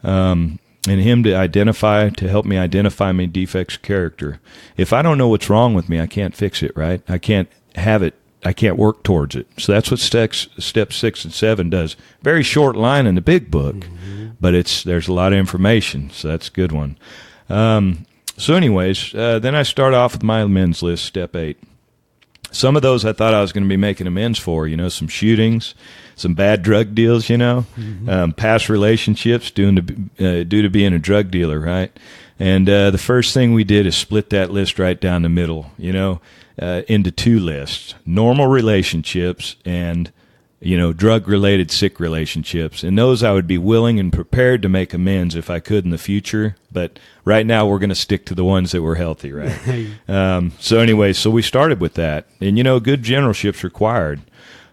And him to help me identify my defects of character. If I don't know what's wrong with me, I can't fix it, right? I can't have it. I can't work towards it. So that's what step 6 and 7 does. Very short line in the big book, but there's a lot of information, so that's a good one. So anyways, then I start off with my amends list, step 8. Some of those I thought I was going to be making amends for, some shootings, some bad drug deals, past relationships due to being a drug dealer, right? And the first thing we did is split that list right down the middle, into two lists: normal relationships and drug-related sick relationships. And those I would be willing and prepared to make amends if I could in the future. But right now we're going to stick to the ones that were healthy, right? So we started with that. And, good generalship's required.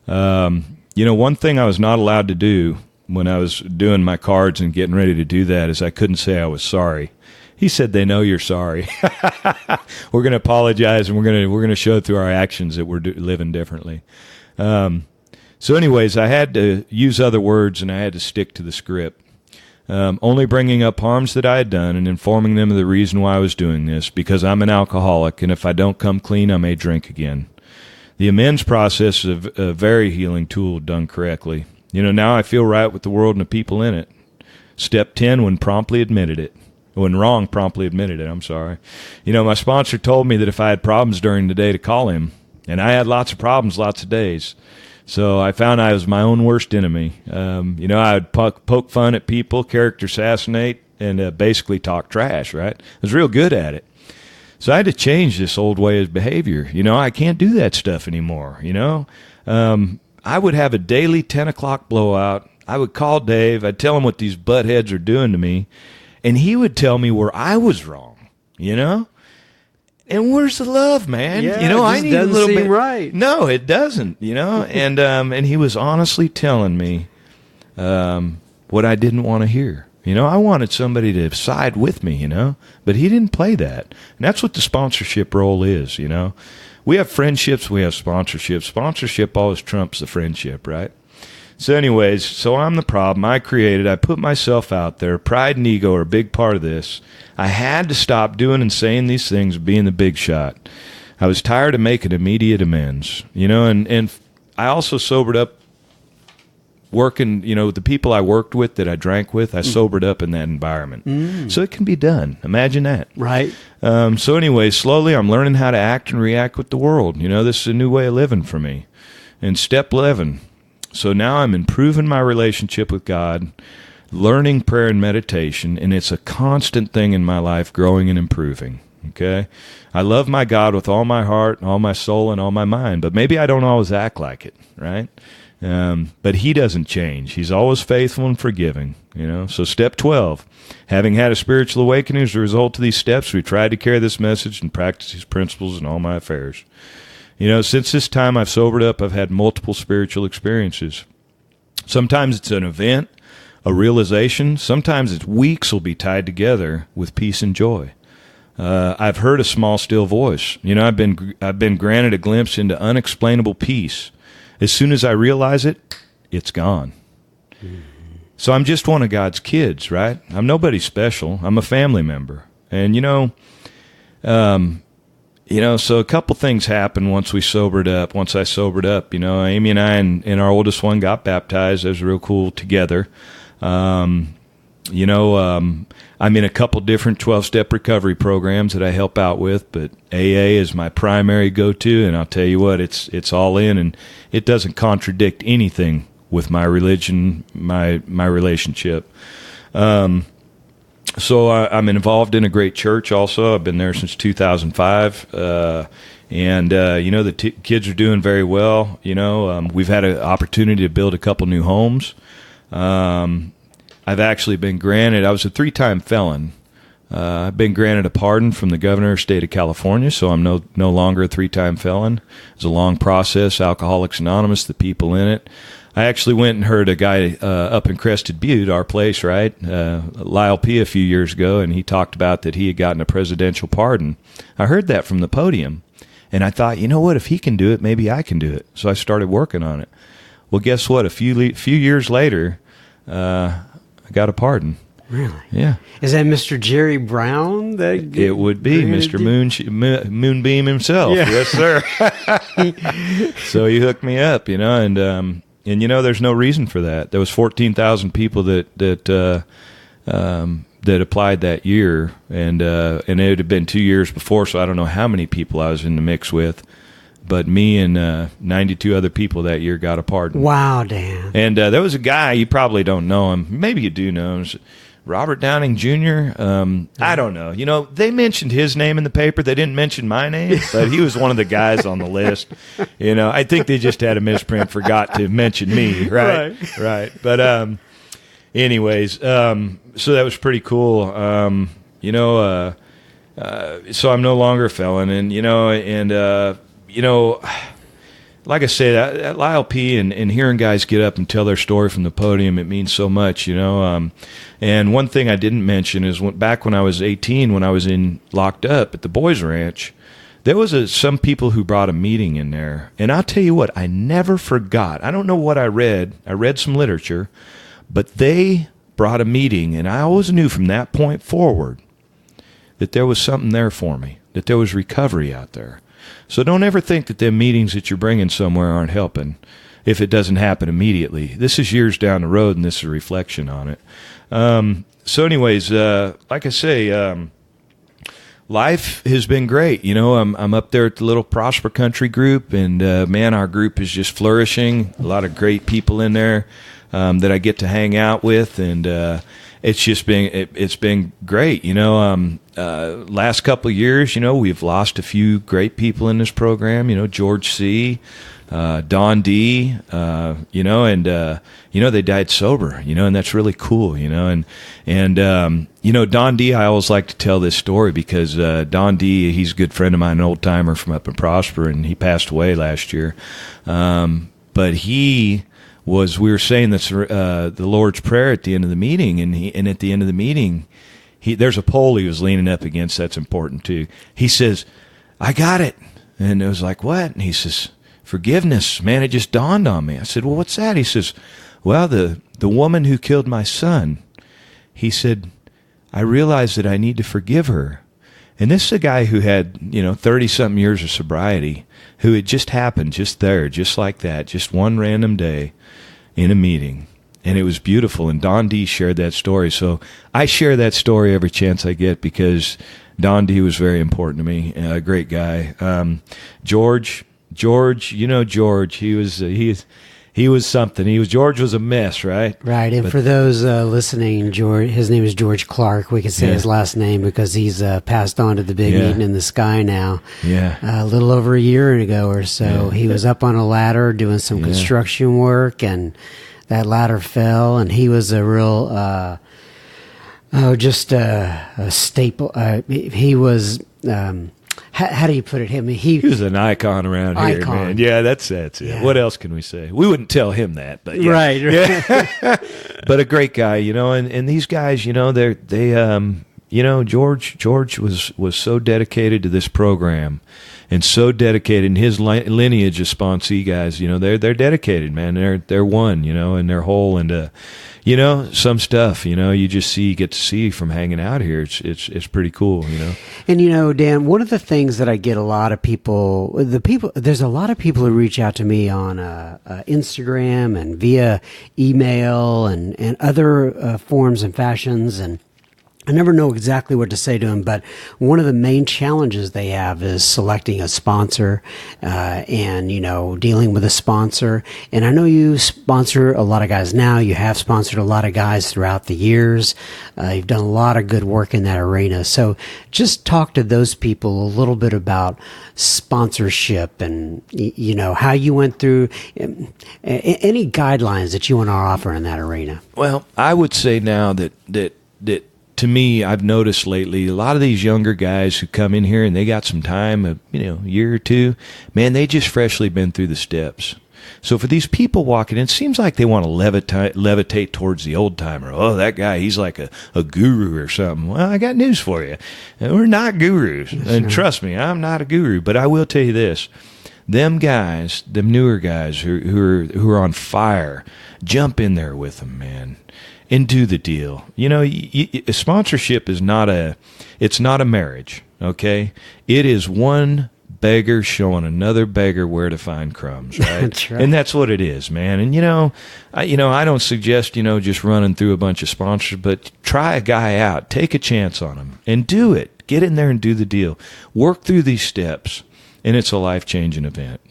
One thing I was not allowed to do when I was doing my cards and getting ready to do that is I couldn't say I was sorry. He said, they know you're sorry. We're going to apologize, and we're going to show through our actions that we're living differently. So anyways, I had to use other words, and I had to stick to the script. Only bringing up harms that I had done and informing them of the reason why I was doing this, because I'm an alcoholic, and if I don't come clean, I may drink again. The amends process is a very healing tool done correctly. Now I feel right with the world and the people in it. Step 10, when wrong, promptly admitted it. I'm sorry. My sponsor told me that if I had problems during the day to call him, and I had lots of problems, lots of days. So I found I was my own worst enemy. I would poke fun at people, character assassinate, and basically talk trash, right? I was real good at it. So I had to change this old way of behavior. I can't do that stuff anymore, I would have a daily 10 o'clock blowout. I would call Dave. I'd tell him what these buttheads are doing to me. And he would tell me where I was wrong, And where's the love, man? Yeah, I need a little seem bit. Right. No, it doesn't. And he was honestly telling me what I didn't want to hear. I wanted somebody to side with me. But he didn't play that, and that's what the sponsorship role is. We have friendships, we have sponsorships. Sponsorship always trumps the friendship, right? So anyways, I'm the problem. I put myself out there. Pride and ego are a big part of this. I had to stop doing and saying these things, being the big shot. I was tired of making immediate amends, and I also sobered up working, the people I worked with that I drank with, I sobered up in that environment. So it can be done. Imagine that. Right. So anyway, slowly I'm learning how to act and react with the world. This is a new way of living for me. And step 11. So now I'm improving my relationship with God, learning prayer and meditation, and it's a constant thing in my life, growing and improving, okay? I love my God with all my heart, all my soul, and all my mind, but maybe I don't always act like it, right? But he doesn't change. He's always faithful and forgiving, So step 12, having had a spiritual awakening as a result of these steps, we tried to carry this message and practice these principles in all my affairs. Since this time I've sobered up, I've had multiple spiritual experiences. Sometimes it's an event, a realization. Sometimes it's weeks will be tied together with peace and joy. I've heard a small, still voice. I've been granted a glimpse into unexplainable peace. As soon as I realize it, it's gone. So I'm just one of God's kids, right? I'm nobody special. I'm a family member. And, so a couple things happened once I sobered up. Amy and I and our oldest one got baptized. It was real cool together. I'm in a couple different 12-step recovery programs that I help out with, but AA is my primary go-to, and I'll tell you what, it's all in, and it doesn't contradict anything with my religion, my relationship. So I'm involved in a great church also. I've been there since 2005. The kids are doing very well. We've had an opportunity to build a couple new homes. I've actually been granted, I was a 3-time felon. I've been granted a pardon from the governor of the state of California, so I'm no longer a 3-time felon. It's a long process, Alcoholics Anonymous, the people in it. I actually went and heard a guy up in Crested Butte, our place, right, Lyle P. a few years ago, and he talked about that he had gotten a presidential pardon. I heard that from the podium, and I thought, what, if he can do it, maybe I can do it. So I started working on it. Well, guess what? A few years later, I got a pardon. Really? Yeah. Is that Mr. Jerry Brown? It would be Mr. Moonbeam himself. Yeah. Yes, sir. So he hooked me up, and there's no reason for that. There was 14,000 people that applied that year, and it had been 2 years before, so I don't know how many people I was in the mix with. but me and 92 other people that year got a pardon. Wow, Dan. And there was a guy, you probably don't know him. Maybe you do know him. Robert Downing Jr. I don't know. You know, they mentioned his name in the paper. They didn't mention my name, but he was one of the guys on the list. You know, I think they just had a misprint, forgot to mention me, right? Right. But anyways, so that was pretty cool. You know, so I'm no longer a felon, and you know, like I say, at Lyle P. and hearing guys get up and tell their story from the podium, it means so much, you know. And one thing I didn't mention is back when I was 18, when I was locked up at the Boys Ranch, there was some people who brought a meeting in there. And I'll tell you what, I never forgot. I don't know what I read. I read some literature, but they brought a meeting, and I always knew from that point forward that there was something there for me, that there was recovery out there. So don't ever think that the meetings that you're bringing somewhere aren't helping if it doesn't happen immediately. This is years down the road, and this is a reflection on it. So anyways, like I say, life has been great. You know, I'm up there at the little Prosper Country group, and man, our group is just flourishing. A lot of great people in there that I get to hang out with, and it's just been it's been great. You know, last couple of years, you know, we've lost a few great people in this program. You know, George C., Don D., you know, and you know, they died sober. You know, and that's really cool. You know, and you know, Don D., I always like to tell this story because Don D., he's a good friend of mine, an old timer from up in Prosper, and he passed away last year. But we were saying this the Lord's Prayer at the end of the meeting, and at the end of the meeting, there's a pole he was leaning up against. That's important too. He says, "I got it," and it was like, "What?" And he says, "Forgiveness, man. It just dawned on me." I said, "Well, what's that?" He says, "Well, the woman who killed my son." He said, "I realized that I need to forgive her." And this is a guy who had, 30-something years of sobriety, who it just happened just there, just like that, just one random day in a meeting. And it was beautiful. And Don D. shared that story. So I share that story every chance I get because Don D. was very important to me, a great guy. George, George, he was something. George was a mess, right? Right. And for those listening, his name is George Clark. We can say his last name because he's passed on to the big meeting in the sky now. Yeah. A little over a year ago or so, he was up on a ladder doing some construction work, and that ladder fell, and he was a real, just a staple. He was. How do you put it? He was an icon around here, man. Yeah, that's it. Yeah. What else can we say? We wouldn't tell him that, but yeah. Right. Yeah. But a great guy, and these guys, George was so dedicated to this program, and so dedicated in his lineage of sponsee guys. They're dedicated, man. They're one, and they're whole, and some stuff, you get to see from hanging out here. It's pretty cool, And Dan, one of the things that I get a lot of there's a lot of people who reach out to me on Instagram and via email and other forms and fashions, and I never know exactly what to say to them, but one of the main challenges they have is selecting a sponsor, and, dealing with a sponsor. And I know you sponsor a lot of guys now. You have sponsored a lot of guys throughout the years. You've done a lot of good work in that arena. So just talk to those people a little bit about sponsorship and, how you went through any guidelines that you want to offer in that arena. Well, I would say now that to me, I've noticed lately, a lot of these younger guys who come in here and they got some time, a year or two, man, they just freshly been through the steps. So for these people walking in, it seems like they want to levitate towards the old timer. Oh, that guy, he's like a guru or something. Well, I got news for you. We're not gurus. Yes, and trust me, I'm not a guru. But I will tell you this. Them guys, them newer guys who are on fire, jump in there with them, man. And do the deal. Sponsorship is not a marriage, okay? It is one beggar showing another beggar where to find crumbs, right? That's right. And that's what it is, man. And I don't suggest just running through a bunch of sponsors, but try a guy out, take a chance on him, and do it. Get in there and do the deal. Work through these steps. and it's a life-changing event.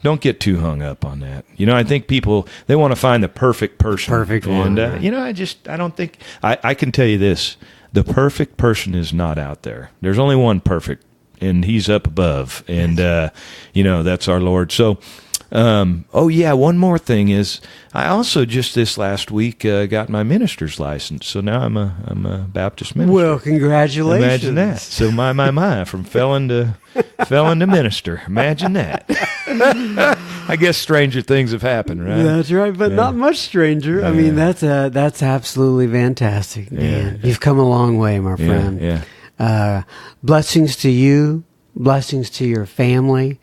Don't get too hung up on that. I think people, they want to find the perfect person, perfect one. And I don't think I can tell you this: the perfect person is not out there. There's only one perfect, and he's up above, and that's our Lord. So. One more thing is I also just this last week got my minister's license. So now I'm a Baptist minister. Well, congratulations. Imagine that. So my from felon to minister. Imagine that. I guess stranger things have happened, right? That's right, but not much stranger. Yeah. I mean, that's absolutely fantastic, man. You've come a long way, my friend. Yeah. Blessings to you, blessings to your family.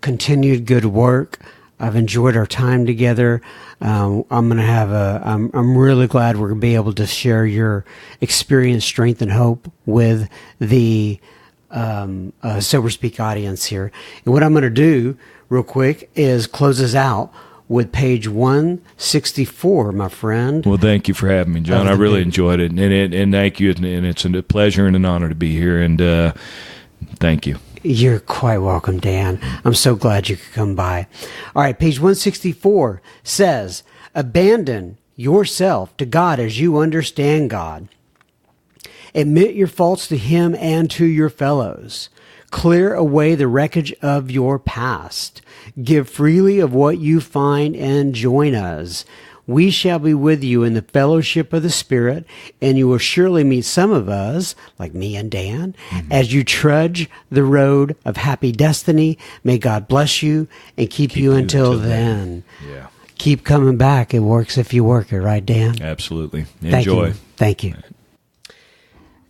Continued good work. I've enjoyed our time together. I'm really glad we're going to be able to share your experience, strength, and hope with the Sober Speak audience here. And what I'm going to do real quick is close us out with page 164, my friend. Well, thank you for having me, John. I really enjoyed it, and thank you. And it's a pleasure and an honor to be here. And thank you. You're quite welcome, Dan. I'm so glad you could come by. All right, page 164 says, abandon yourself to God as you understand God. Admit your faults to Him and to your fellows. Clear away the wreckage of your past. Give freely of what you find and join us. We shall be with you in the fellowship of the Spirit, and you will surely meet some of us, like me and Dan, as you trudge the road of happy destiny. May God bless you and keep you until then. Yeah. Keep coming back. It works if you work it, right, Dan? Absolutely. Enjoy. Thank you.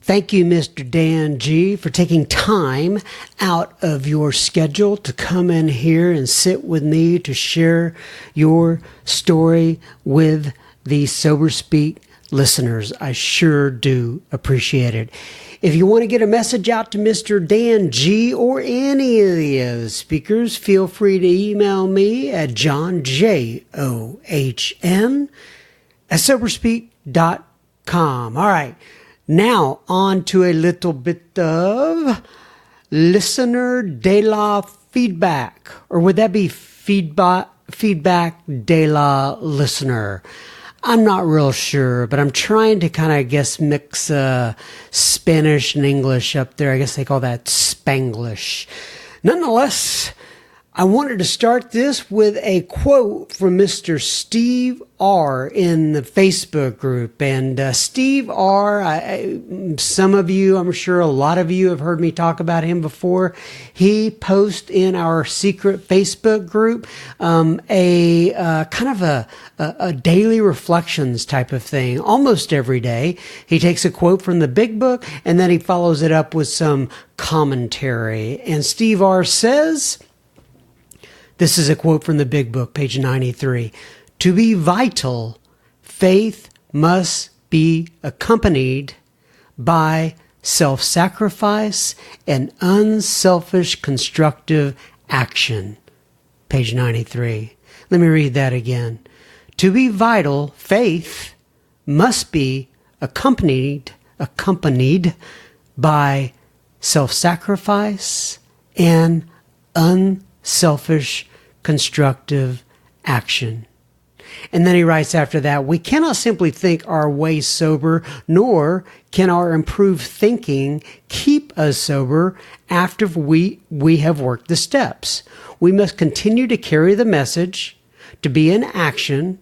Thank you, Mr. Dan G., for taking time out of your schedule to come in here and sit with me to share your story with the Sober Speak listeners. I sure do appreciate it. If you want to get a message out to Mr. Dan G. or any of the other speakers, feel free to email me at john.john@soberspeak.com. All right. Now, on to a little bit of listener de la feedback. Or would that be feedback de la listener? I'm not real sure, but I'm trying to kind of, mix Spanish and English up there. I guess they call that Spanglish. Nonetheless, I wanted to start this with a quote from Mr. Steve R. in the Facebook group. And Steve R., some of you, I'm sure a lot of you have heard me talk about him before. He posts in our secret Facebook group a daily reflections type of thing, almost every day. He takes a quote from the Big Book, and then he follows it up with some commentary. And Steve R. says... This is a quote from the Big Book, page 93. To be vital, faith must be accompanied by self-sacrifice and unselfish constructive action. Page 93. Let me read that again. To be vital, faith must be accompanied by self-sacrifice and unselfish constructive action. And then he writes after that, we cannot simply think our way sober, nor can our improved thinking keep us sober after we have worked the steps. We must continue to carry the message, to be in action,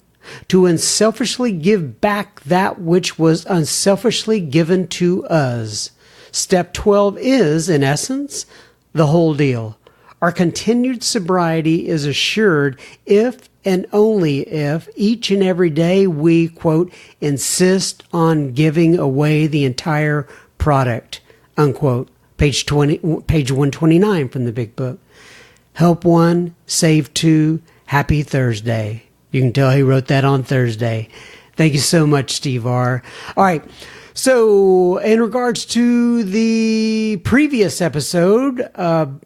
to unselfishly give back that which was unselfishly given to us. Step 12 is, in essence, the whole deal. Our continued sobriety is assured if and only if each and every day we, quote, insist on giving away the entire product, unquote. Page 129 from the Big Book. Help one, save two, happy Thursday. You can tell he wrote that on Thursday. Thank you so much, Steve R. All right. So, in regards to the previous episode,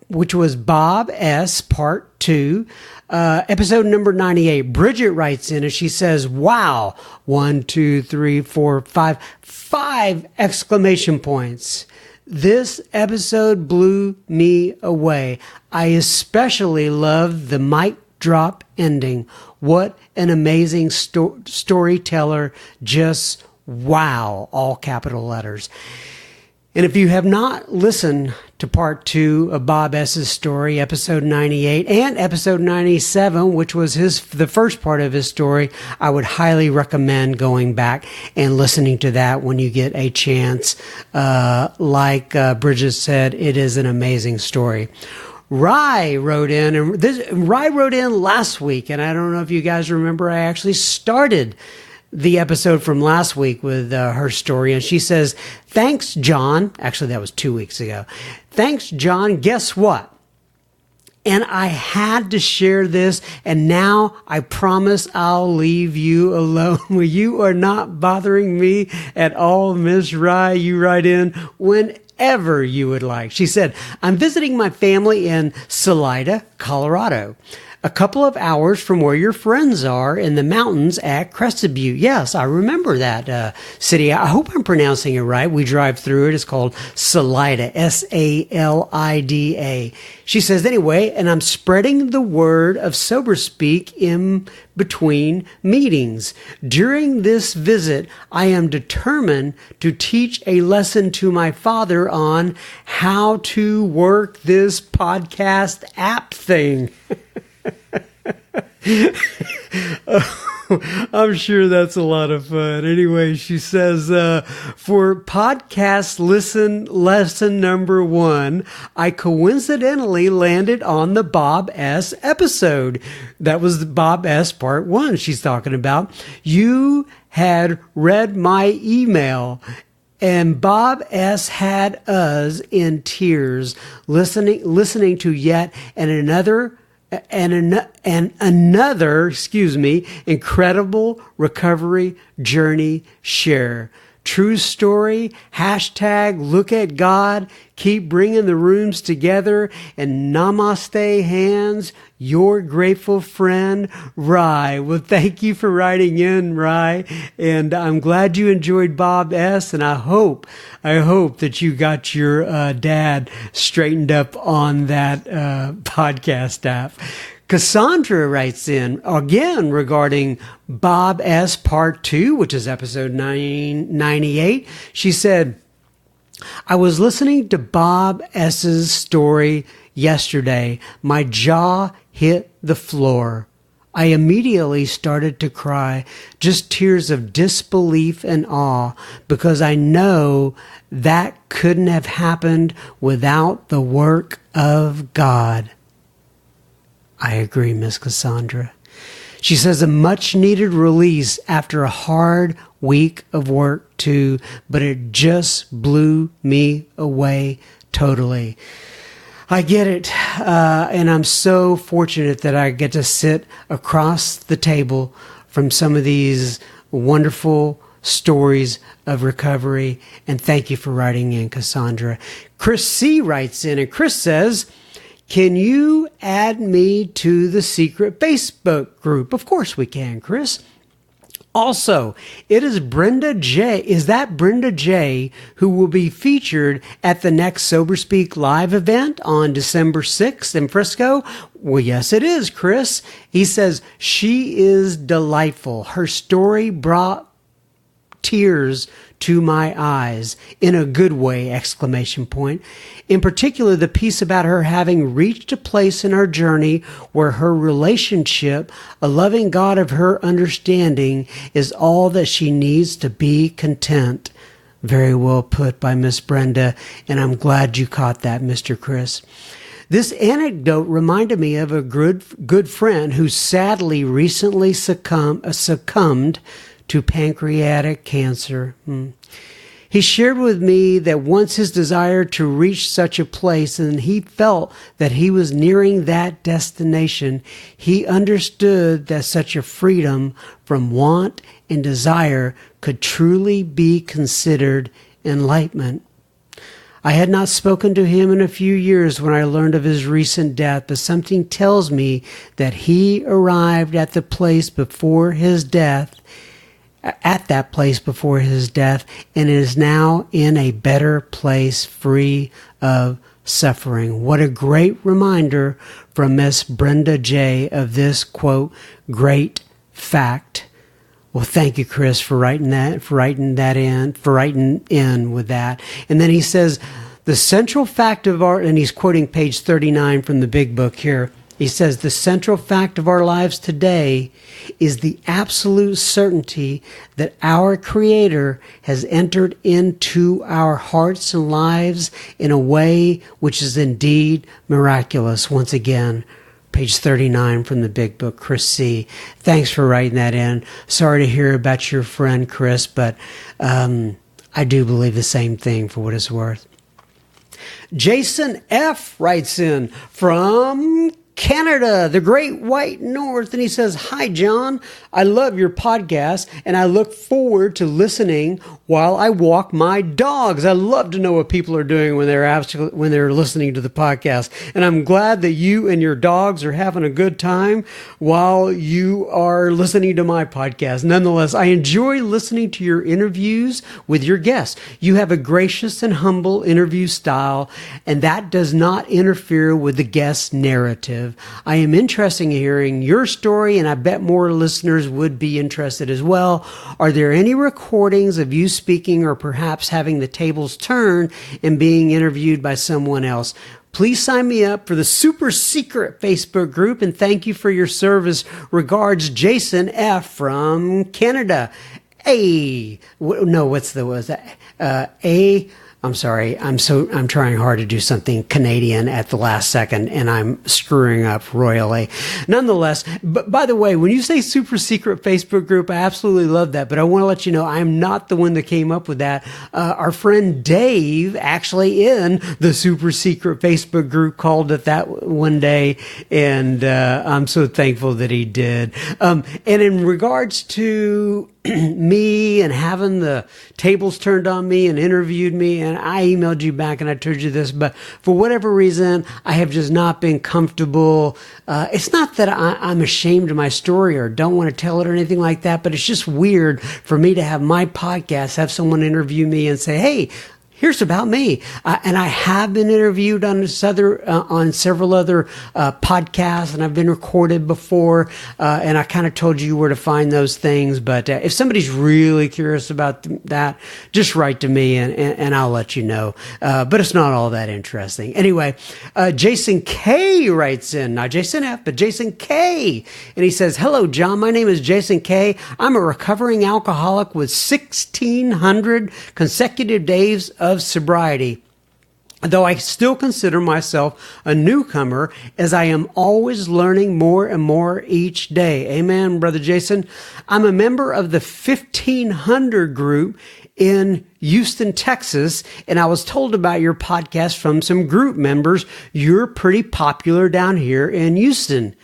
which was Bob S. Part 2, episode number 98, Bridget writes in and she says, wow, 1, 2, 3, 4, 5 exclamation points. This episode blew me away. I especially loved the mic drop ending. What an amazing storyteller. Just wow, all capital letters. And if you have not listened to part 2 of Bob S.'s story, episode 98 and episode 97, which was the first part of his story, I would highly recommend going back and listening to that when you get a chance. Like Bridget said, it is an amazing story. Rye wrote in, and Rye wrote in last week, and I don't know if you guys remember, I actually started the episode from last week with her story, and she says, thanks, John. Actually, that was 2 weeks ago. Thanks, John. Guess what? And I had to share this, and now I promise I'll leave you alone. You are not bothering me at all, Miss Rye. You write in whenever you would like. She said, I'm visiting my family in Salida, Colorado, a couple of hours from where your friends are in the mountains at Crested Butte. Yes, I remember that city. I hope I'm pronouncing it right. We drive through it. It's called Salida, Salida. She says, anyway, and I'm spreading the word of sober speak in between meetings. During this visit, I am determined to teach a lesson to my father on how to work this podcast app thing. I'm sure that's a lot of fun. Anyway, she says, for podcast lesson number 1, I coincidentally landed on the Bob S. episode. That was the Bob S. part 1 she's talking about. You had read my email, and Bob S. had us in tears listening to yet another incredible recovery journey share. True story, hashtag look at God, keep bringing the rooms together, and namaste hands, your grateful friend, Rye. Well, thank you for writing in, Rye, and I'm glad you enjoyed Bob S., and I hope that you got your dad straightened up on that podcast app. Cassandra writes in again regarding Bob S. Part 2, which is episode 98. She said, I was listening to Bob S.'s story yesterday. My jaw hit the floor. I immediately started to cry, just tears of disbelief and awe, because I know that couldn't have happened without the work of God. I agree, Miss Cassandra. She says a much needed release after a hard week of work too, but it just blew me away totally. I get it, and I'm so fortunate that I get to sit across the table from some of these wonderful stories of recovery, and thank you for writing in, Cassandra. Chris C. writes in, and Chris says, can you add me to the secret Facebook group? Of course we can, Chris. Also, it is Brenda J. Is that Brenda J. who will be featured at the next Sober Speak Live event on December 6th in Frisco? Well, yes, it is, Chris. He says, she is delightful. Her story brought tears to my eyes in a good way, exclamation point. In particular, the piece about her having reached a place in her journey where her relationship, a loving God of her understanding, is all that she needs to be content. Very well put by Miss Brenda, and I'm glad you caught that, Mr. Chris. This anecdote reminded me of a good friend who sadly recently succumbed to pancreatic cancer. He shared with me that once his desire to reach such a place and he felt that he was nearing that destination, he understood that such a freedom from want and desire could truly be considered enlightenment. I had not spoken to him in a few years when I learned of his recent death, but something tells me that he arrived at the place before his death at that place before his death and is now in a better place, free of suffering. What a great reminder from Miss Brenda J. of this, quote, great fact. Well, thank you, Chris, for writing in with that. And then he says, the central fact of our, and he's quoting page 39 from the big book here. He says, the central fact of our lives today is the absolute certainty that our Creator has entered into our hearts and lives in a way which is indeed miraculous. Once again, page 39 from the big book, Chris C. Thanks for writing that in. Sorry to hear about your friend, Chris, but I do believe the same thing for what it's worth. Jason F. writes in from Canada, the Great White North, and he says, hi, John. I love your podcast, and I look forward to listening while I walk my dogs. I love to know what people are doing when they're listening to the podcast, and I'm glad that you and your dogs are having a good time while you are listening to my podcast. Nonetheless, I enjoy listening to your interviews with your guests. You have a gracious and humble interview style, and that does not interfere with the guest's narrative. I am interested in hearing your story, and I bet more listeners would be interested as well. Are there any recordings of you speaking or perhaps having the tables turned and being interviewed by someone else? Please sign me up for the super secret Facebook group, and thank you for your service. Regards, Jason F. from Canada. I'm sorry. I'm trying hard to do something Canadian at the last second, and I'm screwing up royally. Nonetheless, but by the way, when you say super secret Facebook group, I absolutely love that. But I want to let you know I'm not the one that came up with that. Our friend Dave, actually in the super secret Facebook group, called it that one day, and I'm so thankful that he did. And in regards to me and having the tables turned on me and interviewed me, and I emailed you back and I told you this, but for whatever reason, I have just not been comfortable. It's not that I'm ashamed of my story or don't want to tell it or anything like that, but it's just weird for me to have my podcast, have someone interview me and say, hey, here's about me. And I have been interviewed on several other podcasts, and I've been recorded before. And I kind of told you where to find those things. But if somebody's really curious about that, just write to me and I'll let you know. But it's not all that interesting. Anyway, Jason K writes in, not Jason F, but Jason K. And he says, hello, John. My name is Jason K. I'm a recovering alcoholic with 1,600 consecutive days of sobriety, though I still consider myself a newcomer as I am always learning more and more each day. Amen, Brother Jason. I'm a member of the 1,500 group in Houston, Texas, and I was told about your podcast from some group members. You're pretty popular down here in Houston.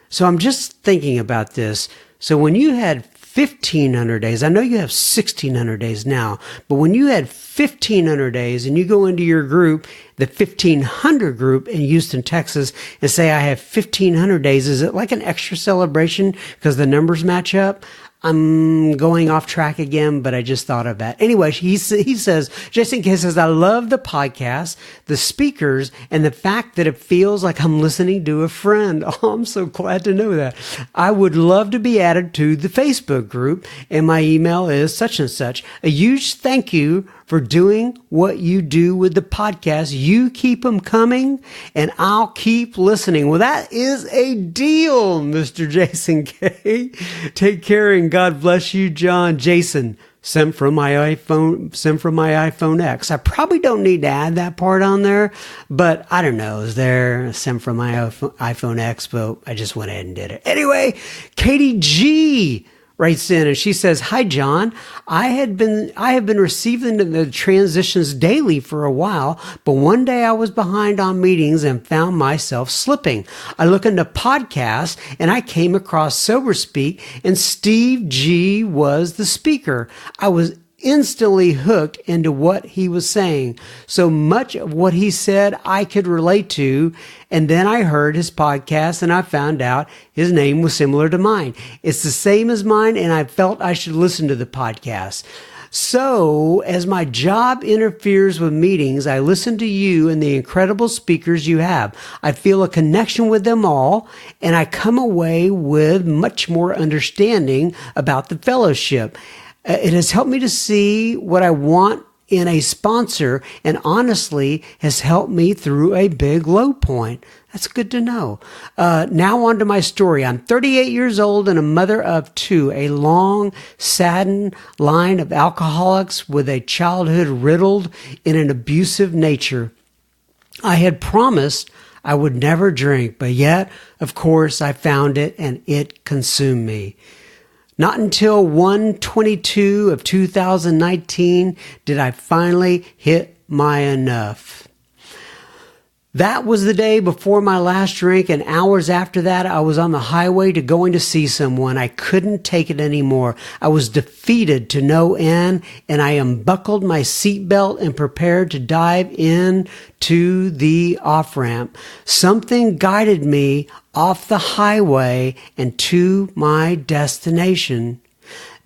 So I'm just thinking about this. So when you had 1,500 days. I know you have 1,600 days now, but when you had 1,500 days and you go into your group, the 1,500 group in Houston, Texas, and say, I have 1,500 days, is it like an extra celebration because the numbers match up? I'm going off track again, but I just thought of that. Anyway, he says, Jason K says, I love the podcast, the speakers, and the fact that it feels like I'm listening to a friend. Oh, I'm so glad to know that. I would love to be added to the Facebook group, and my email is such and such. A huge thank you for doing what you do with the podcast. You keep them coming, and I'll keep listening. Well, that is a deal, Mr. Jason K. Take care, and God bless you, John. Jason, sent from my iPhone X. I probably don't need to add that part on there, but I don't know. Is there sent from my iPhone X? But I just went ahead and did it. Anyway, Katie G writes in and she says, hi, John. I have been receiving the transitions daily for a while, but one day I was behind on meetings and found myself slipping. I looked into podcasts and I came across Sober Speak, and Steve G was the speaker. I was instantly hooked into what he was saying. So much of what he said I could relate to. And then I heard his podcast and I found out his name was similar to mine. It's the same as mine, and I felt I should listen to the podcast. So, as my job interferes with meetings, I listen to you and the incredible speakers you have. I feel a connection with them all, and I come away with much more understanding about the fellowship. It has helped me to see what I want in a sponsor, and honestly has helped me through a big low point. That's good to know. Now on to my story. I'm 38 years old and a mother of two, a long, saddened line of alcoholics with a childhood riddled in an abusive nature. I had promised I would never drink, but yet, of course, I found it and it consumed me. Not until 1/22 of 2019 did I finally hit my enough. That was the day before my last drink, and hours after that, I was on the highway to going to see someone. I couldn't take it anymore. I was defeated to no end, and I unbuckled my seatbelt and prepared to dive in to the off-ramp. Something guided me off the highway and to my destination.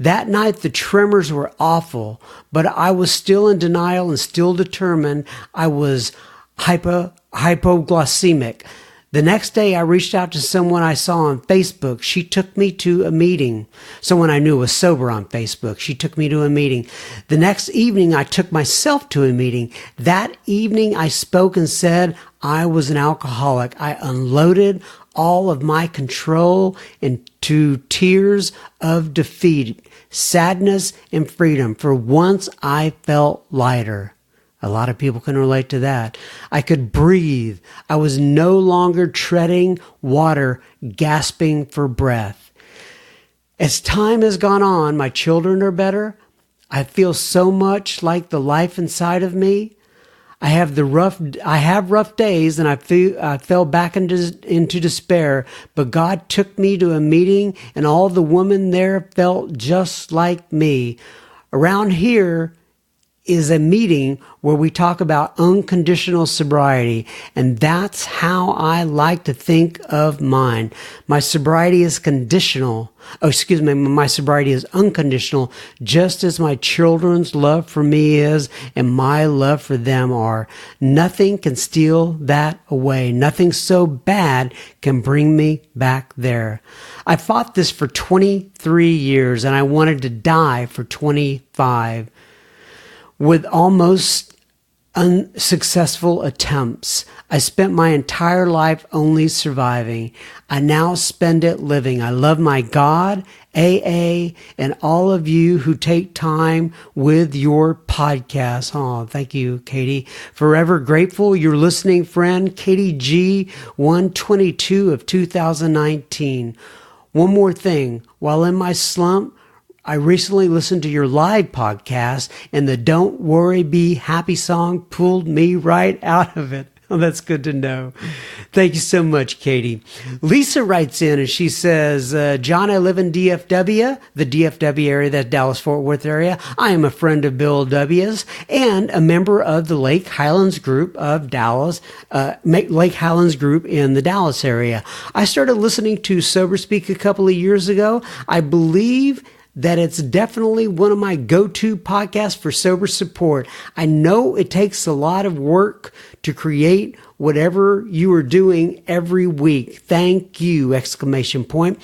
That night, the tremors were awful, but I was still in denial and still determined. I was hypoglycemic. The next day, I reached out to someone I saw on Facebook. She took me to a meeting. Someone I knew was sober on Facebook. She took me to a meeting. The next evening, I took myself to a meeting. That evening, I spoke and said I was an alcoholic. I unloaded all of my control into tears of defeat, sadness, and freedom. For once, I felt lighter. A lot of people can relate to that. I could breathe. I was no longer treading water, gasping for breath. As time has gone on, my children are better. I feel so much like the life inside of me. I have rough days, and I fell back into despair. But God took me to a meeting, and all the women there felt just like me. Around here is a meeting where we talk about unconditional sobriety, and that's how I like to think of mine. My sobriety is conditional. My sobriety is unconditional, just as my children's love for me is and my love for them are. Nothing can steal that away. Nothing so bad can bring me back there. I fought this for 23 years, and I wanted to die for 25. With almost unsuccessful attempts, I spent my entire life only surviving. I now spend it living. I love my God, AA, and all of you who take time with your podcast. Oh, thank you, Katie. Forever grateful. Your listening friend, Katie G, 1/22 of 2019. One more thing. While in my slump, I recently listened to your live podcast, and the Don't Worry, Be Happy song pulled me right out of it. Oh, that's good to know. Thank you so much, Katie. Lisa writes in and she says, John, I live in DFW, the DFW area, that Dallas-Fort Worth area. I am a friend of Bill W's and a member of the Lake Highlands group of Dallas, Lake Highlands group in the Dallas area. I started listening to Sober Speak a couple of years ago. I believe that it's definitely one of my go-to podcasts for sober support. I know it takes a lot of work to create whatever you are doing every week. Thank you! Exclamation point.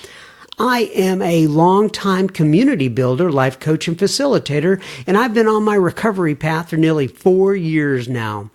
I am a longtime community builder, life coach, and facilitator, and I've been on my recovery path for nearly 4 years now.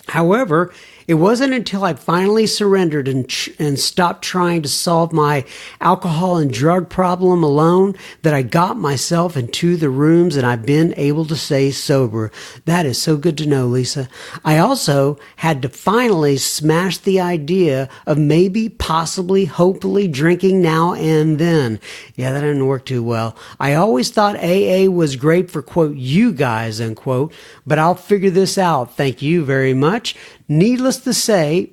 However, it wasn't until I finally surrendered and stopped trying to solve my alcohol and drug problem alone that I got myself into the rooms and I've been able to stay sober. That is so good to know, Lisa. I also had to finally smash the idea of maybe, possibly, hopefully drinking now and then. Yeah, that didn't work too well. I always thought AA was great for, quote, you guys, unquote, but I'll figure this out. Thank you very much. Needless to say,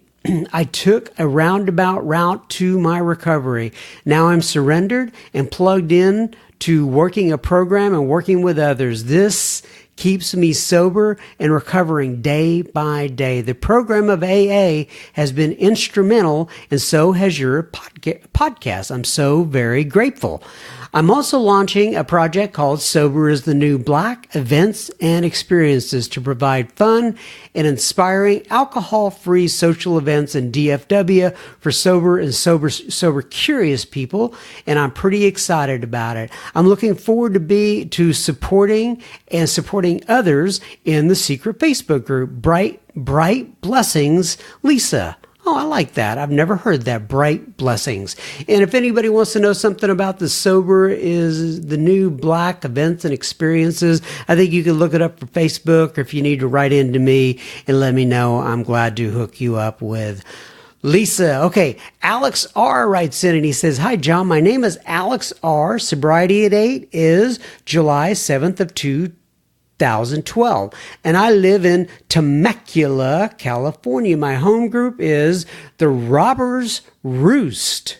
I took a roundabout route to my recovery. Now I'm surrendered and plugged in to working a program and working with others. This keeps me sober and recovering day by day. The program of AA has been instrumental, and so has your podcast. I'm so very grateful. I'm also launching a project called Sober is the New Black, events and experiences to provide fun and inspiring alcohol-free social events in DFW for sober and sober curious people, and I'm pretty excited about it. I'm looking forward to supporting others in the secret Facebook group, Bright Blessings Lisa. Oh, I like that. I've never heard that. Bright Blessings. And if anybody wants to know something about the Sober is the New Black events and experiences, I think you can look it up for Facebook, or if you need to write into me and let me know, I'm glad to hook you up with Lisa. Okay, Alex R. writes in and he says, "Hi, John. My name is Alex R. Sobriety at 8 is July 7th of 2012, and I live in Temecula, California. My home group is the Robbers Roost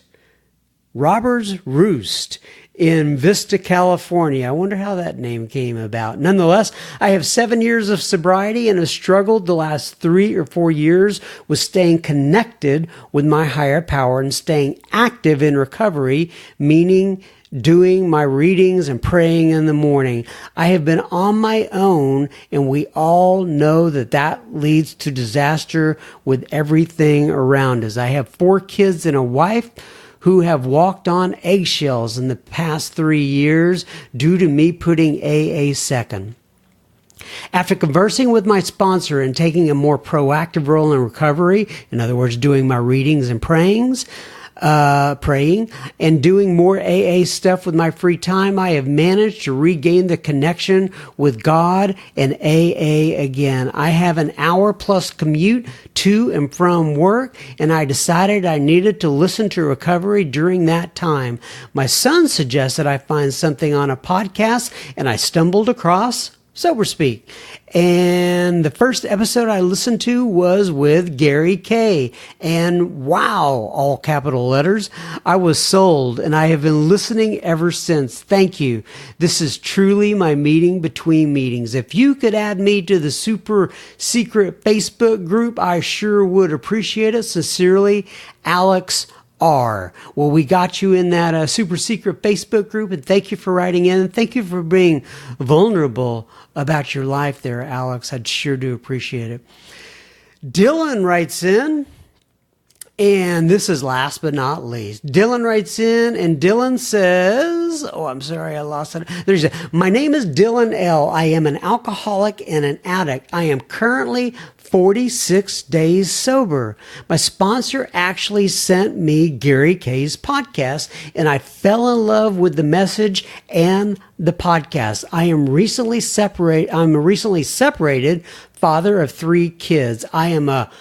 in Vista, California." I wonder how that name came about. Nonetheless, I have 7 years of sobriety and have struggled the last 3 or 4 years with staying connected with my higher power and staying active in recovery, meaning doing my readings and praying in the morning. I have been on my own, and we all know that leads to disaster with everything around us. I have 4 kids and a wife who have walked on eggshells in the past 3 years due to me putting AA second. After conversing with my sponsor and taking a more proactive role in recovery, in other words, doing my readings and praying and doing more AA stuff with my free time, I have managed to regain the connection with God and AA again. I have an hour-plus commute to and from work, and I decided I needed to listen to recovery during that time. My son suggested I find something on a podcast, and I stumbled across Sober Speak. And the first episode I listened to was with Gary K. And wow, all capital letters, I was sold, and I have been listening ever since. Thank you. This is truly my meeting between meetings. If you could add me to the super secret Facebook group, I sure would appreciate it. Sincerely, Alex R. Well, we got you in that super secret Facebook group, and thank you for writing in, and thank you for being vulnerable about your life there, Alex. I'd sure do appreciate it. Dylan writes in, and this is last but not least. Dylan writes in, and Dylan says, oh, I'm sorry, I lost it. My name is Dylan L. I am an alcoholic and an addict. I am currently 46 days sober. My sponsor actually sent me Gary K's podcast, and I fell in love with the message and the podcast. I'm a recently separated father of 3 kids. I am a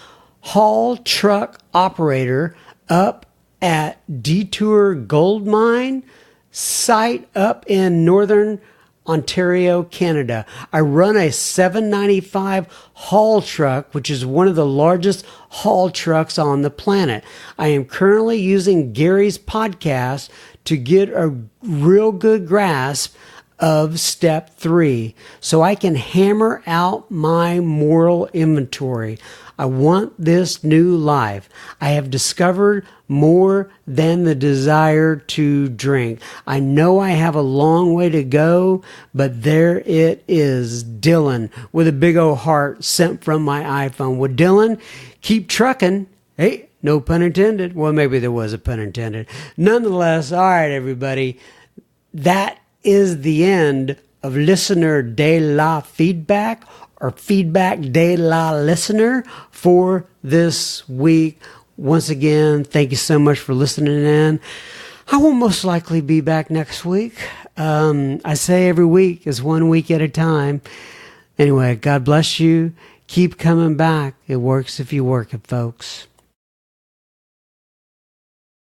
haul truck operator up at Detour Gold Mine site up in northern Ontario, Canada. I run a 795 haul truck, which is one of the largest haul trucks on the planet. I am currently using Gary's podcast to get a real good grasp of step 3 so I can hammer out my moral inventory. I want this new life. I have discovered more than the desire to drink. I know I have a long way to go, but there it is. Dylan with a big old heart sent from my iPhone. Well, Dylan, keep trucking. Hey, no pun intended. Well, maybe there was a pun intended. Nonetheless, all right, everybody. That is the end of Listener de la Feedback, or Feedback de la Listener, for this week. Once again, thank you so much for listening in. I will most likely be back next week. I say every week is 1 week at a time. Anyway, God bless you. Keep coming back. It works if you work it, folks.